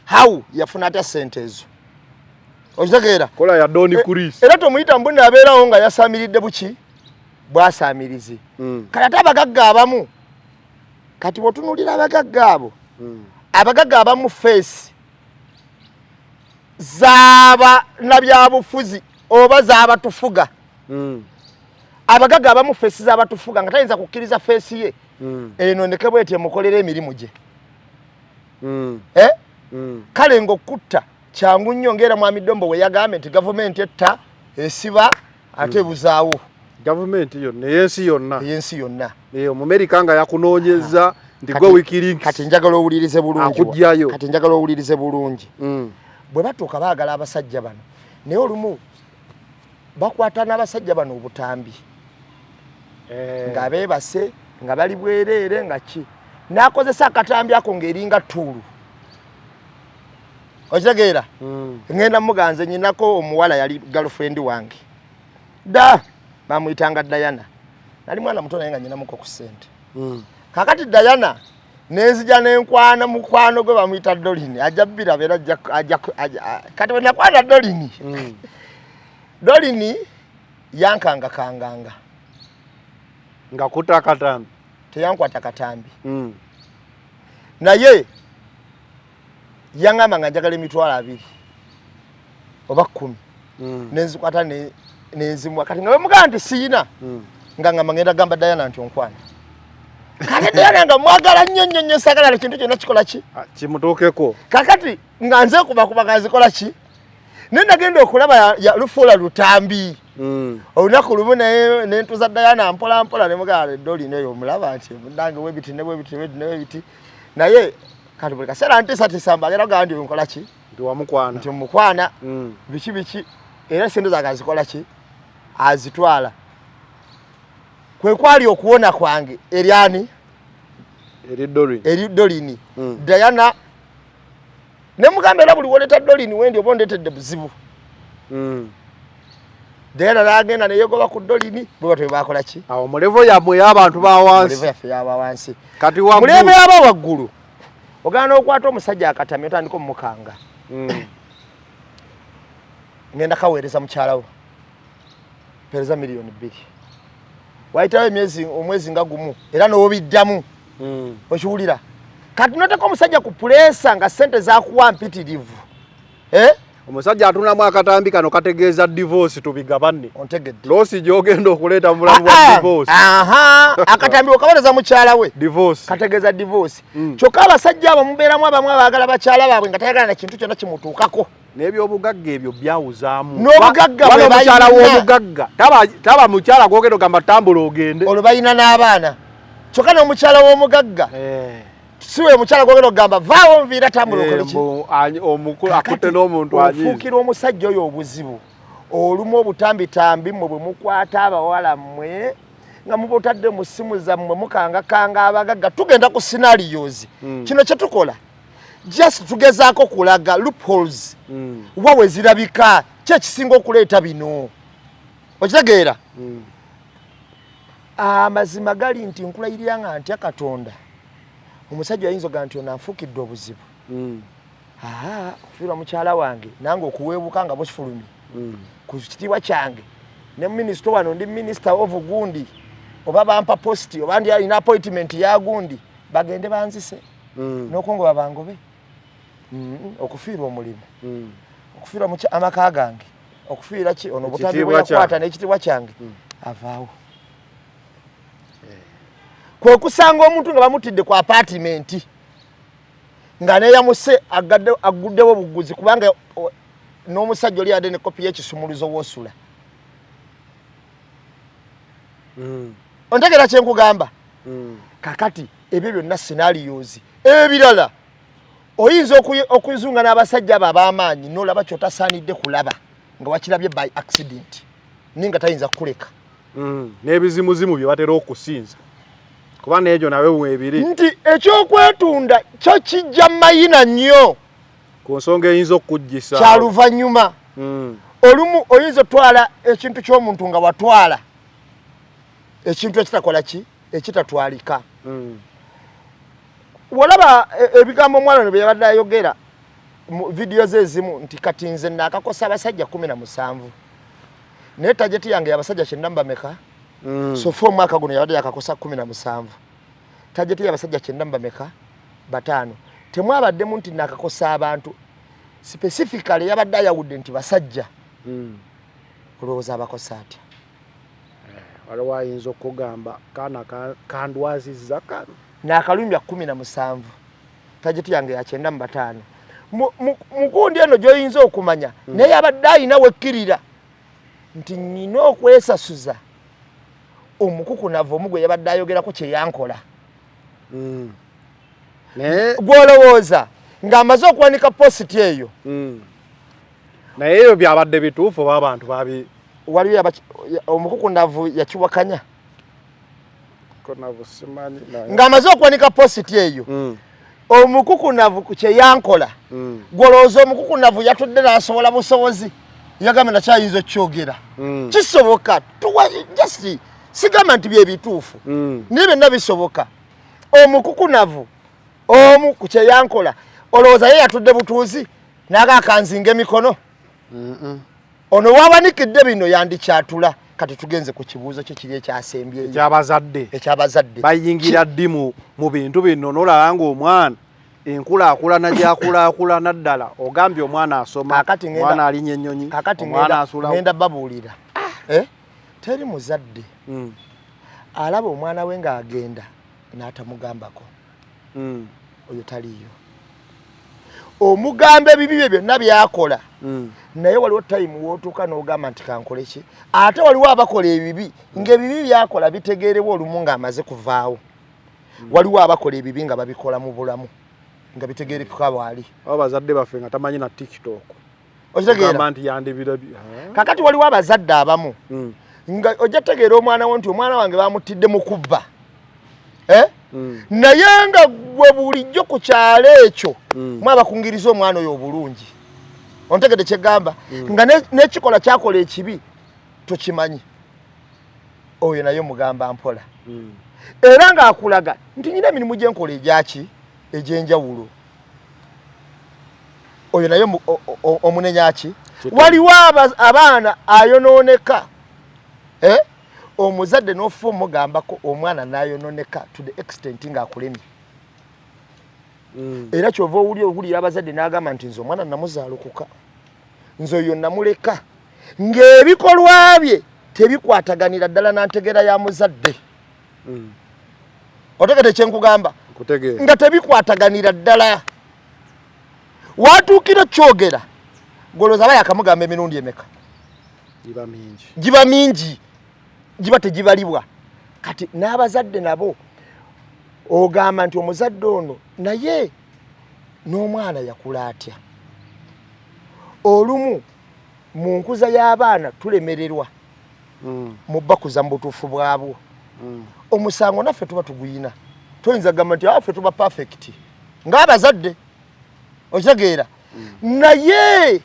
how yafuna ata sente ezo okitegeera kola ya doni kuris era tomuyita mbunne abeerawo nga yasaamiridde buki bwasaamirizi kati ate abagagga abamu kati bw'otunuulira abagagga abo abagagga abamu feesi zaaba nabyabufuzi oba zaabatufuga abagagga abamu feesi zaabatufuga nga tayinza kukkiriza feesi ye eno ndeke bweti emukolera emirimu gye kale ng'okutta kyangu nnyo ng'era mwami Dombo we yagambye nti gavumenti etta esiba ate buzaawo gavumenti yonna yensi yonna mu America nga yakunoonyeza nti gwe wikilinks kati njagala owulirize bulungi akujjayo kati njagala owulirize bulungi bwe batuuka baagala abasajja bano naye olumu bakwata n'abasajja bano obutambi nga beebase nga bali bwereere nga ki n'akozesa akatambi ako ng'eringa ttulu okitegeera ngenda muganze nyinako omuwala yali girlfriend wange bamuyitanga Diana nali mwana muto naye nga nyinamuko ku ssente kakati Diana nenzija nenkwana mukwano gwe bamuyita Dolini ajja bbira beera kati bwe nakwana Dolini Dolini yankanga nga kuta katambi teyankwata katambi naye yangamba nga njagala emitwalo 2 oba 10 nenzikwata nenzimwa kati nga bemugamba nti siina nga ngamba ngenda gamba Diana nti onkwana kale Diana nga mwagala nnyo sagala ekintu kyonna kikola ki kimutuukeko kakati nga nze kubakuba nga zikola ki nagenda okulaba lufuula lutambi olunaku lumu naye nentuza Diana mpola nemugala eddoli neyo omulaba nti mundange webiti nebwebiti naye kati buli kaseera ntiisatiisa mbaagera gamba ndi nkola ki nti mukwana biki era sente zaga zikola ki azitwala kwe kwali okuwona kwange eryani eri dolini Diana nemugamba era buli woleta dolini wendi oba ondetedde buzibu Diana nagenda neyegoba ku dolini bwe batwe bakola ki awo mulevo yamwe y'abantu bawansi mulevo yaffe y'abawansi kati mulevo y'aba waggulu ogana okwata omusajja akatamye otandika omukanga ngenda kaweereza mukyalawo pereza $2 million wayitawo omwezi nga gumu era n'obiddamu okiwulira kati noteka omusajja ku puleesa nga sente zakuwa mpitirivu omusajja atunamu akatambi kano kategeeza divorce tubigabane ontegedde losi gyogenda okuleeta mulamu wa divorce akatambi okaboneza mukyala we divorce kategeeza divorce kyokka abasajja abo mubeeramu abamu abaagala bakyala baabwe nga tayagala na kintu kyonna kimutuukako n'ebyobugagga ebyo byawuzaamu n'obugagga bwe mukyala w'omugagga taba mukyala gwogenda ogamba tambula ogende olwo balina n'abaana kyokka n'omukyala w'omugagga siwe mukyala gwogenda ogamba vaawo nviira tambula okole akutte n'omuntu ofuukira omusajja oyo obuzibu olumu obutambitambi mmwe bwe mukwata abawala mmwe nga mubutadde mu ssimu zammwe mukangakanga abagagga tugenda ku scenarios kino kye tukola just tugezaako kulaga loopholes wa we zirabika kyekisinga okuleeta bino okitegeera amazima gali nti nkulayirira nga ntya Katonda omusajja ayinza oga nti onanfuukidde obuzibu okufiirwa mukyala wange nange okuweebuka nga bukifulumi ku kitiibwa kyange ne minisita wano ndi minisita of gundi oba bampa posti oba ndi alina appointment ya gundi bagende banzise n'okungoba bangobe okufiirwa omulimu okufiirwa amaka gange okufiira ki ono obutambi bweyakwata n'ekitiibwa kyange avaawo kwe kusanga omuntu nga bamutidde ku apartment nga neyamuse aguddewo buguzi kubanga n'omusajja oli adde ne kopi y'ekisumuluzo w'osula ontegera kyenkugamba kakati ebyo byonna scenarios ebirala oyinza okuzunga n'abasajja abo ab'amaanyi n'olaba kyotasaanidde kulaba nga wakirabye by accident ninga tayinza kukuleka n'ebizimuzimu bye batera okusinza kuba n'ekyo nawe weebiri nti ekyokwetunda kyo kijja mayina nnyo ku nsonga eyinza okukugisa kyaluvannyuma olumu oyinza otwala ekintu ky'omuntu nga watwala ekintu ekitakola ki ekitatwalika walaba ebigambo omwana ono bye yabadde ayogera mu vidiyo ze ezimu nti kati nze naakakosa abasajja 17 naye tageti yange yabasajja kyenda mbameka sofa omwaka guno yabadde yakakosa 17 tageti yabasajja kyenda mbameka 5 temwabaddemu nti naakakosa abantu specifically yabadde ayawudde nti basajja olowooza abakosa atya waliwo ayinza okugamba kaana kandwazizza kano nakalumbya 17 tageti yange ya 9 mu 5 mukundi eno gy'oyinza okumanya naye abadde ayina wekkirira nti nnina okwesasuza omukukunavu omugwe yabadde ayogerako kye yankola gw'olowooza ng'amaze okuwanika positi eyo naye ebyo byabadde bituufu oba abantu babi waliyo omukukunavu yakiwakanya ng'amaze okuwanika positi eyo omukukunavu ku kye yankola gw'olowooza omukukunavu yatudde n'asobola busobozi yagamba nakyayinza okukyogera kisoboka just sigamba nti bye bituufu naye byonna bisoboka omukukunavu omu ku kye yankola olowooza ye yatudde butuuzi n'agaakanzinga emikono ono wawanikidde bino yandikyatula kati tugenze ku kibuuzo kye kiri ekyasembye ekyabazadde bayingira ddi mu bintu bino n'olaba ng'omwana enkulaakulana gy'akulaakulana ddala ogambye omwana asoma omwana alinya ennyonyi omwana asulawo ngenda babuulira teri muzadde alaba omwana we ng'agenda n'atamugambako oyo taliyo omugamba ebibi bye byonna byakola naye waliwo tayimu wootuuka n'ogamba nti kankole ki ate waliwo abakola ebibi ng'ebibi byakola bitegeerebwa olumu ng'amaze kuvaawo waliwo abakola ebibi nga babikola mu bulamu nga bitegeerekeka bwali abazadde baffe nga tamanyi na TikTok okitegeera nti yandibira kakati waliwo abazadde abamu nga ojja tegeera omwana wo nti omwana wange bamutidde mu kubba naye nga gwe bulijjo ku kyalo ekyo mwabakungiriza omwana oyo obulungi ontegedde kyegamba nga n'ekikola kyakola ekibi tokimanyi oyo naye mugamba mpola era ng'akulaga nti nyina emirimu gyenkola egyaki egyenjawulo oyo naye omunenyaki waliwo abaana ayonooneka omuzadde n'ofa omugambako omwana n'ayononeka to the extent ng'akulemye era kyova owulira abazadde n'agamba nti nze omwana namuzaalukuka nze oyo namuleka ng'ebikolwa bye tebikwataganira ddala nantegeera ya muzadde otegedde kyenkugamba nga tebikwataganira ddala watuukira kyogera goloza aba yakamugamba emirundi emeka giba mingi giba tegibalibwa kati n'abazadde nabo ogamba nti omuzadde ono naye n'omwana yakula atya olumu mu nkuza y'abaana tulemererwa mu bakuza mu butuufu bwabwo omusango naffe tuba tuguyina toyinza gamba nti affe tuba perfect ng'abazadde okitegeera naye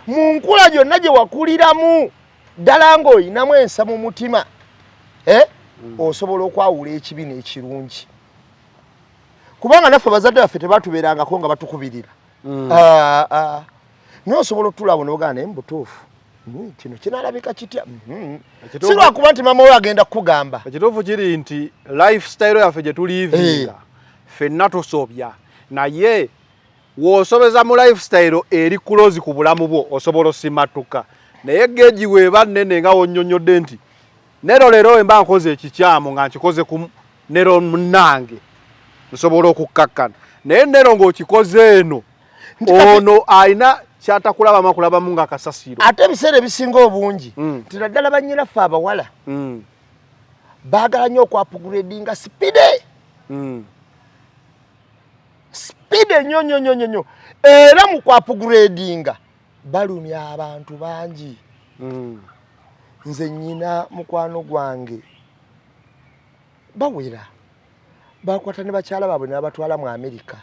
mu nkula gyonna gye wakuliramu ddala ng'oyinamu ensa mu mutima osobola okwawula ekibi n'ekirungi kubanga naffe abazadde baffe tebatubeerangako nga batukubirira naye osobola otulabo n'ogana naye mu butuufu kino kinaalabika kitya si lwakuba nti mama we agenda kukugamba ekituufu kiri nti lifestyle yaffe gye tuliivinga ffenna tusobya naye w'osobeza mu lifestyle eri kulozi ku bulamu bwo osobola osimatuka naye geegi weeba nnene nga wonnyonnyodde nti nero leero we mba nkoze ekikyamu nga nkikoze ku nero munnange nsobola okukkakkana naye nero ng'okikoze eno ono alina kyatakulaba makulabamu nga kasasiro ate ebiseera ebisinga obungi nti naddala bannyinaffe abawala baagala nnyo okwapugradinga sipide nnyo era mu kwapugradinga balumya abantu bangi nze nnyina mukwano gwange bawera bakwata ne bakyala baabwe n'abatwala mu Amerika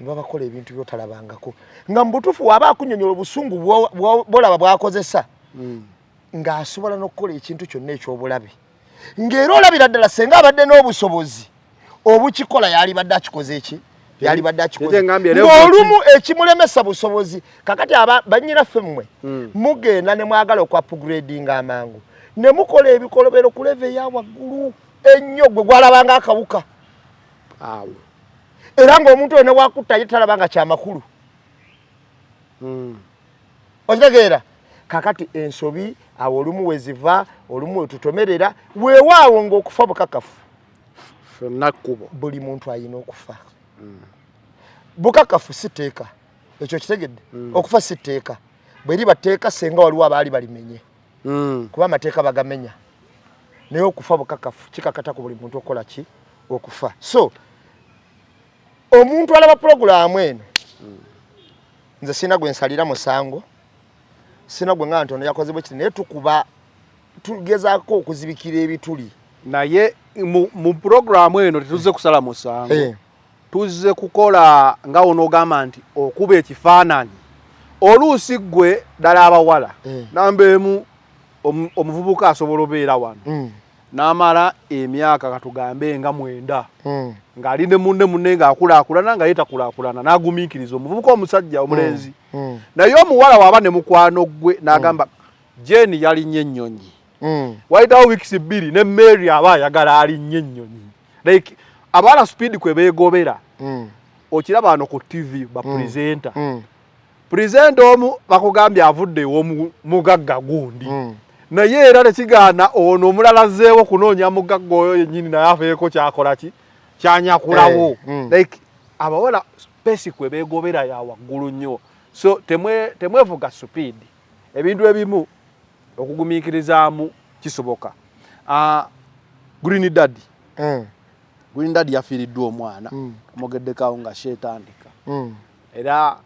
babakola ebintu byotalabangako nga mu butuufu waba akunyonyola obusungu bwolaba bwakozesa ng'asobola n'okukola ekintu kyonna eky'obulabe ng'era olabira ddala senga abadde n'obusobozi obukikola yali badde akikoze eki yali badde akikoze ng'olumu ekimulemesa busobozi kakati bannyinaffe mmwe mugenda ne mwagala okwapugradinga amangu ne mukola ebikolobero ku leve eya waggulu ennyo gwe gwalabanga akawuka awo era ng'omuntu oyo ne wakutta ye talabanga kyamakulu okitegeera kakati ensobi awo olumu weziva olumu wetutomerera weewaawo ng'okufa bukakafu nakkubo buli muntu ayina okufa bukakafu si tteeka ekyo kitegedde okufa si tteeka bwe liba tteeka senga waliwo abaali balimenye kuba amateeka bagamenya naye okufa bukakafu kikakata ku buli muntu okola ki okufa so omuntu alaba pulogulaamu eno nze sina gwe nsalira musango sina gwe nga ntono yakozebwa kiti naye tukuba tugezaako okuzibikira ebituli naye mu pulogulaamu eno tetuze kusala musango tuzze kukola nga onoogamba nti okuba ekifaananyi oluusi ggwe ddala abawala namba emu omuvubuka asobola obeera wano n'amala emyaka katugambe nga 9 ng'ali ne munne ng'akulaakulana nga ye takulaakulana n'agumiikiriza omuvubuka omusajja omulenzi naye omuwala waaba ne mukwano gwe n'agamba Jane yali nnyo ennyonyi. Wayitawo weeks 2 ne Mary aba ayagala ali nnyo ennyonyi. Like abala speed kwe beegobera. Okiraba ano ku TV ba presenter. Presenter omu bakugambye avudde mugagga gundi. Naye era tekigaana ono omulala zeewo kunoonya mugagga oyo yennyini naye afeeko kyakola ki kyanyakulawo. Like abawala space kwe beegobera ya waggulu nnyo. So temwevuga speed. Ebintu ebimu okugumiikirizaamu kisoboka. Green Daddy. Green Daddy yafiiriddwa omwana. Omogeddekawo nga sheetandika. Era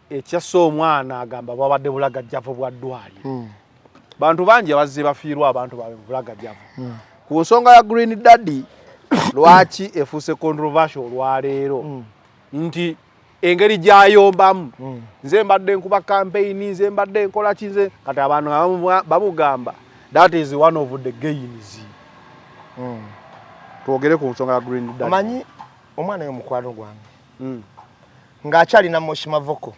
ekyasso omwana agamba babadde bulagajjavu bwa ddwaliro. Bantu bangi abazze bafiirwa abantu baabwe bulagajjavu. Ku nsonga ya Green Daddy lwaki efuuse controversial olwaleero nti engeri gyayombamu nze mbadde nkuba campaign nze mbadde nkola kize kati abantu bamugamba that is one of the gains. Twogere ku nsonga ya Green Daddy. Amanyi omwana yo mukwano gwange ng'akyali na Moshi Mavoko.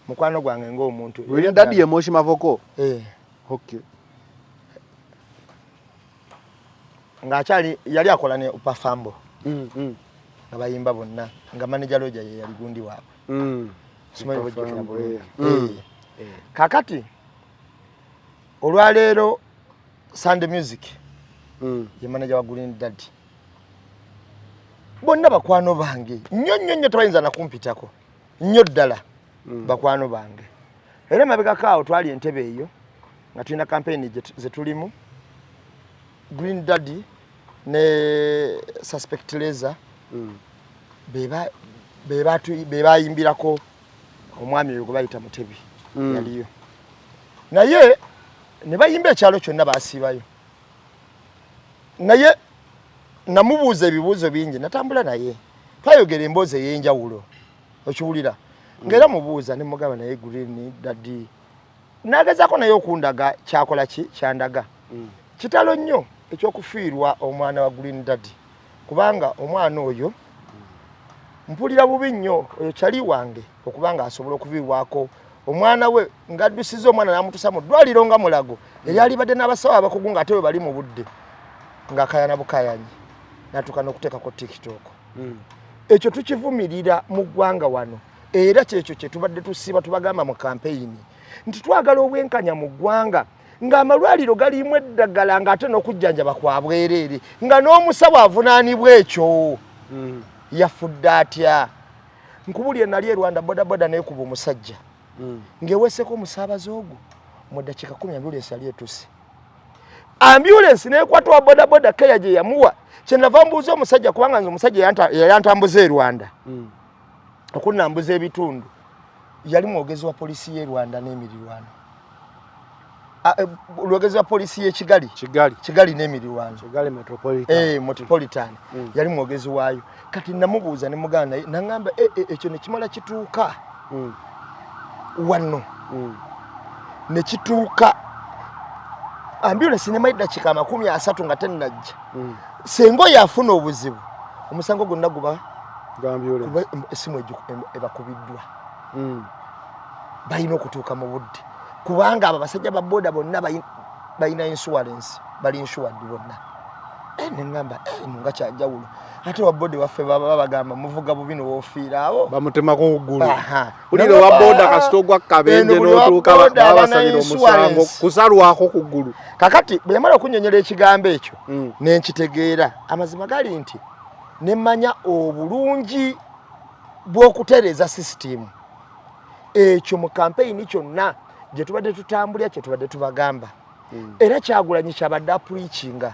Mukwano gwange ng'omuntu. Green Daddy ye Moshi Mavoko? Okay. Ng'akyali yali akola ne Upafambo. Nga bayimba bonna nga manager Roger ye yali gundi waabwe. Simanyi bojjukira bulungi. Kakati olwaleero Sunday Music ye manager wa Green Daddy. Bonna bakwano bange nnyo tebayinza nakumpitako nnyo ddala bakwano bange. Era mabega kaawo twali entebe eyo nga tulina campaign ze tulimu Green Daddy ne Suspect Laser beba yimbirako omwami oyo gwe bayita Mutebi yaliyo. Naye ne bayimba ekyalo kyonna baasiibayo. Naye namubuuza ebibuuzo bingi natambula naye twayogera emboozi ey'enjawulo okiwulira ng'era mubuuza ne mugamba naye Green Daddy n'agezaako naye okundaga kyakola ki kyandaga kitalo nnyo ekyokufiirwa omwana wa Green Daddy kubanga omwana oyo mpulira bubi nnyo oyo kyali wange okubanga asobola okuviirwako omwana we ng'addusiza omwana n'amutusa mu ddwaliro nga Mulago eryali badde n'abasawo abakugu ng'ate we bali mu budde ng'akayana bukayanyi natuka n'okuteekako TikTok. Ekyo tukivumirira mu ggwanga wano era kyekyo kye tubadde tusiba tubagamba mu campaign nti twagala obwenkanya mu ggwanga ng'amalwaliro galimu eddagala ng'ate n'okujjanjaba kwa bwereere nga n'omusawo avunaanibwa ekyo yafudde atya. Nkubulye nali e Rwanda bodaboda neekuba omusajja ng'eweeseko omusaabaze ogwo mu ddakiika 10 ambulance yali etuuse. Ambulance n'ekwata wa bodaboda keya gye yamuwa kyenava mbuuza omusajja kubanga nze omusajja yayantambuza e Rwanda okunnambuza ebitundu yali mwogezi wa polisi y'e Rwanda n'emirirwano. Olwogezi wa polisi y'e Kigali n'emirirwano. Kigali Metropolitan. Metropolitan. Yali mwogezi waayo. Kati namubuuza ne muganda nangamba ekyo ne kimala kituuka wano ne kituuka ambulance ne mayida kika 30 nga tennajja. Sengo yafuna obuzibu omusango gonna guba ambulance esimu ebakubiddwa bayina okutuuka mu budde kubanga abasajja ba boda bonna bayina insurance bali insured bonna. Nengamba nga kyajjawulo ate wa boda waffe baba bagamba muvuga bubi n'ofiira abo bamutemako ogulu uliro wa boda kasitogwa kabenje n'otuuka babasabira omusango kusalwako ku ggulu. Kakati bwe yamala okunyonyera ekigambo ekyo nenkitegeera amazima gali nti nemmanya obulungi bw'okutereeza system ekyo mu campaign kyonna gye tubadde tutambulya kye tubadde tubagamba era Kyagulanyi kyabadde apreachinga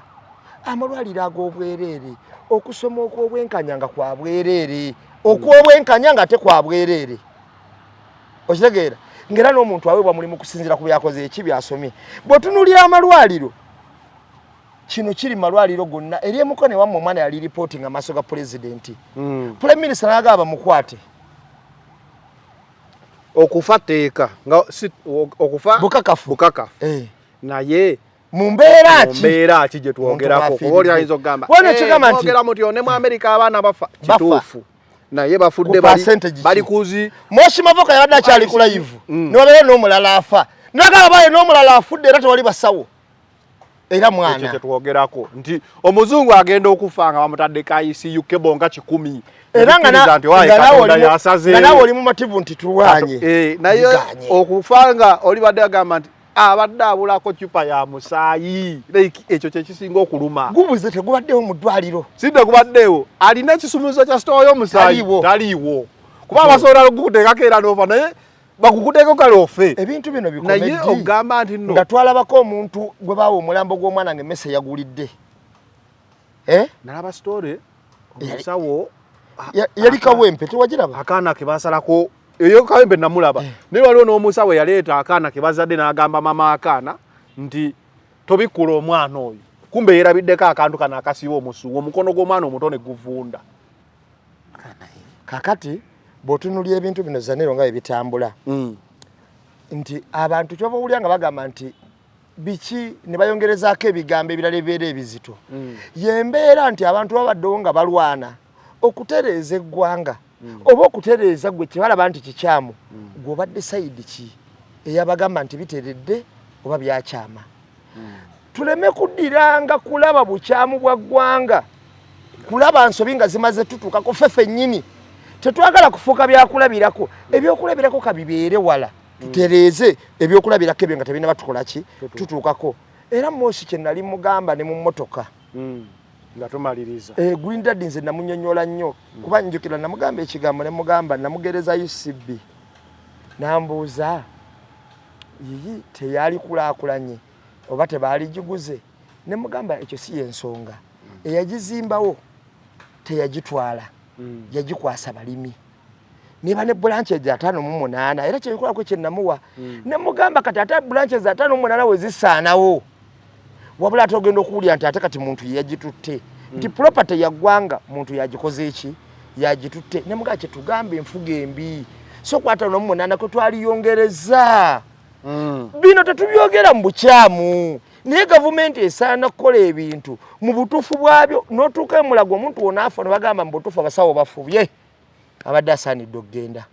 amalwaliro ag'obwereere okusoma okw'obwenkanya nga kwa bwereere okw'obwenkanya nga te kwa bwereere okitegeera ngera n'omuntu aweebwa mulimu kusinziira ku byakoze eki byasomye. Bw'otunuulira amalwaliro kino kiri malwaliro gonna eri emukone wammwe omwana yali reporting amaaso ga pulezidenti Prime Minister n'agamba mukwate okufa teeka nga okufa bukakafu naye mu mbeera ki gye twogerako kuba oli ayinza okugamba twogera muti ne mu Amerika abaana bafa kituufu naye bafudde bali kuzi Moshi Mavoko yabadde akyali ku live n'obeera n'omulala afa nagaba baye n'omulala afudde era tewali basawo era mwana ekyo kyetwogerako nti omuzungu agenda okufanga bamutadde ka ICU kebonga 10 era nga nawe oli mu mativu nti tulwanye naye okufanga oli badde agamba nti abadde abulako chupa ya musaayi ekyo kyekisinga okuluma gubuze tegubaddewo mu ddwaliro sidde gubaddewo alina ekisumuzo kya sitoowa y'omusaayi taliiwo kuba basobola okukuteekako era n'ofa naye bakukuteeko kale ofe ebintu bino bikomeddi naye ogamba nti nno nga twalabako omuntu gwe baawa omulambo gw'omwana ng'emmese yagulidde nalaba sitore omusawo yali kawempe tewagiraba akaana ke basalako eyo kawempe namulaba naye waliwo n'omusawo yaleeta akaana ke bazadde n'agamba mama akaana nti tobikkula omwana oyo kumbe yeerabiddeko akantu kano akasiba omusuwa omukono gw'omwana omuto ne guvunda kakati bw'otunuulya ebintu bino zanero nga bye bitambula nti abantu kyova owulya nga bagamba nti biki ne bayongerezaako ebigambo ebirala ebibeera ebizito yembeera nti abantu babaddewo nga balwana okutereeza eggwanga oba okutereeza gwe kyebalaba nti kikyamu gw'obadde sayidi ki eyabagamba nti biteredde oba byakyama tuleme kuddiranga kulaba bukyamu bwa ggwanga kulaba nsobi nga zimaze tutuukako fefe nnyini tetwagala kufuuka byakulabirako ebyokulabirako kabibeere wala tutereeze ebyokulabirako ebyo nga tebina batukola ki tutuukako era Mosi kye nali mugamba ne mu mmotoka nga tumaliriza Green Dad nze namunyonyola nnyo kuba njukira namugamba ekigambo ne mugamba namugereza UCB nambuuza yiyi teyali kulaakulanye oba tebaali giguze ne mugamba ekyo si yensonga eyagizimbawo teyagitwala yagikwasa balimi niba ne branch za 5 era kyebikolako kye namuwa ne mugamba kati ate branch za 5 we zisaanawo wabula ate ogenda okuwulya nti ate kati muntu yagitutte nti property ya ggwanga muntu yagikoze eki yagitutte ne mugamba kyetugambe enfuga embi so ku 5 kwe twaliyongereza bino tetubyogera mu bukyamu naye gavumenti esaana kukola ebintu mu butuufu bwabyo n'otuuka emulago omuntu wonaafa ne bagamba mu butuufu abasawo bafubye abadde asaanidde okugenda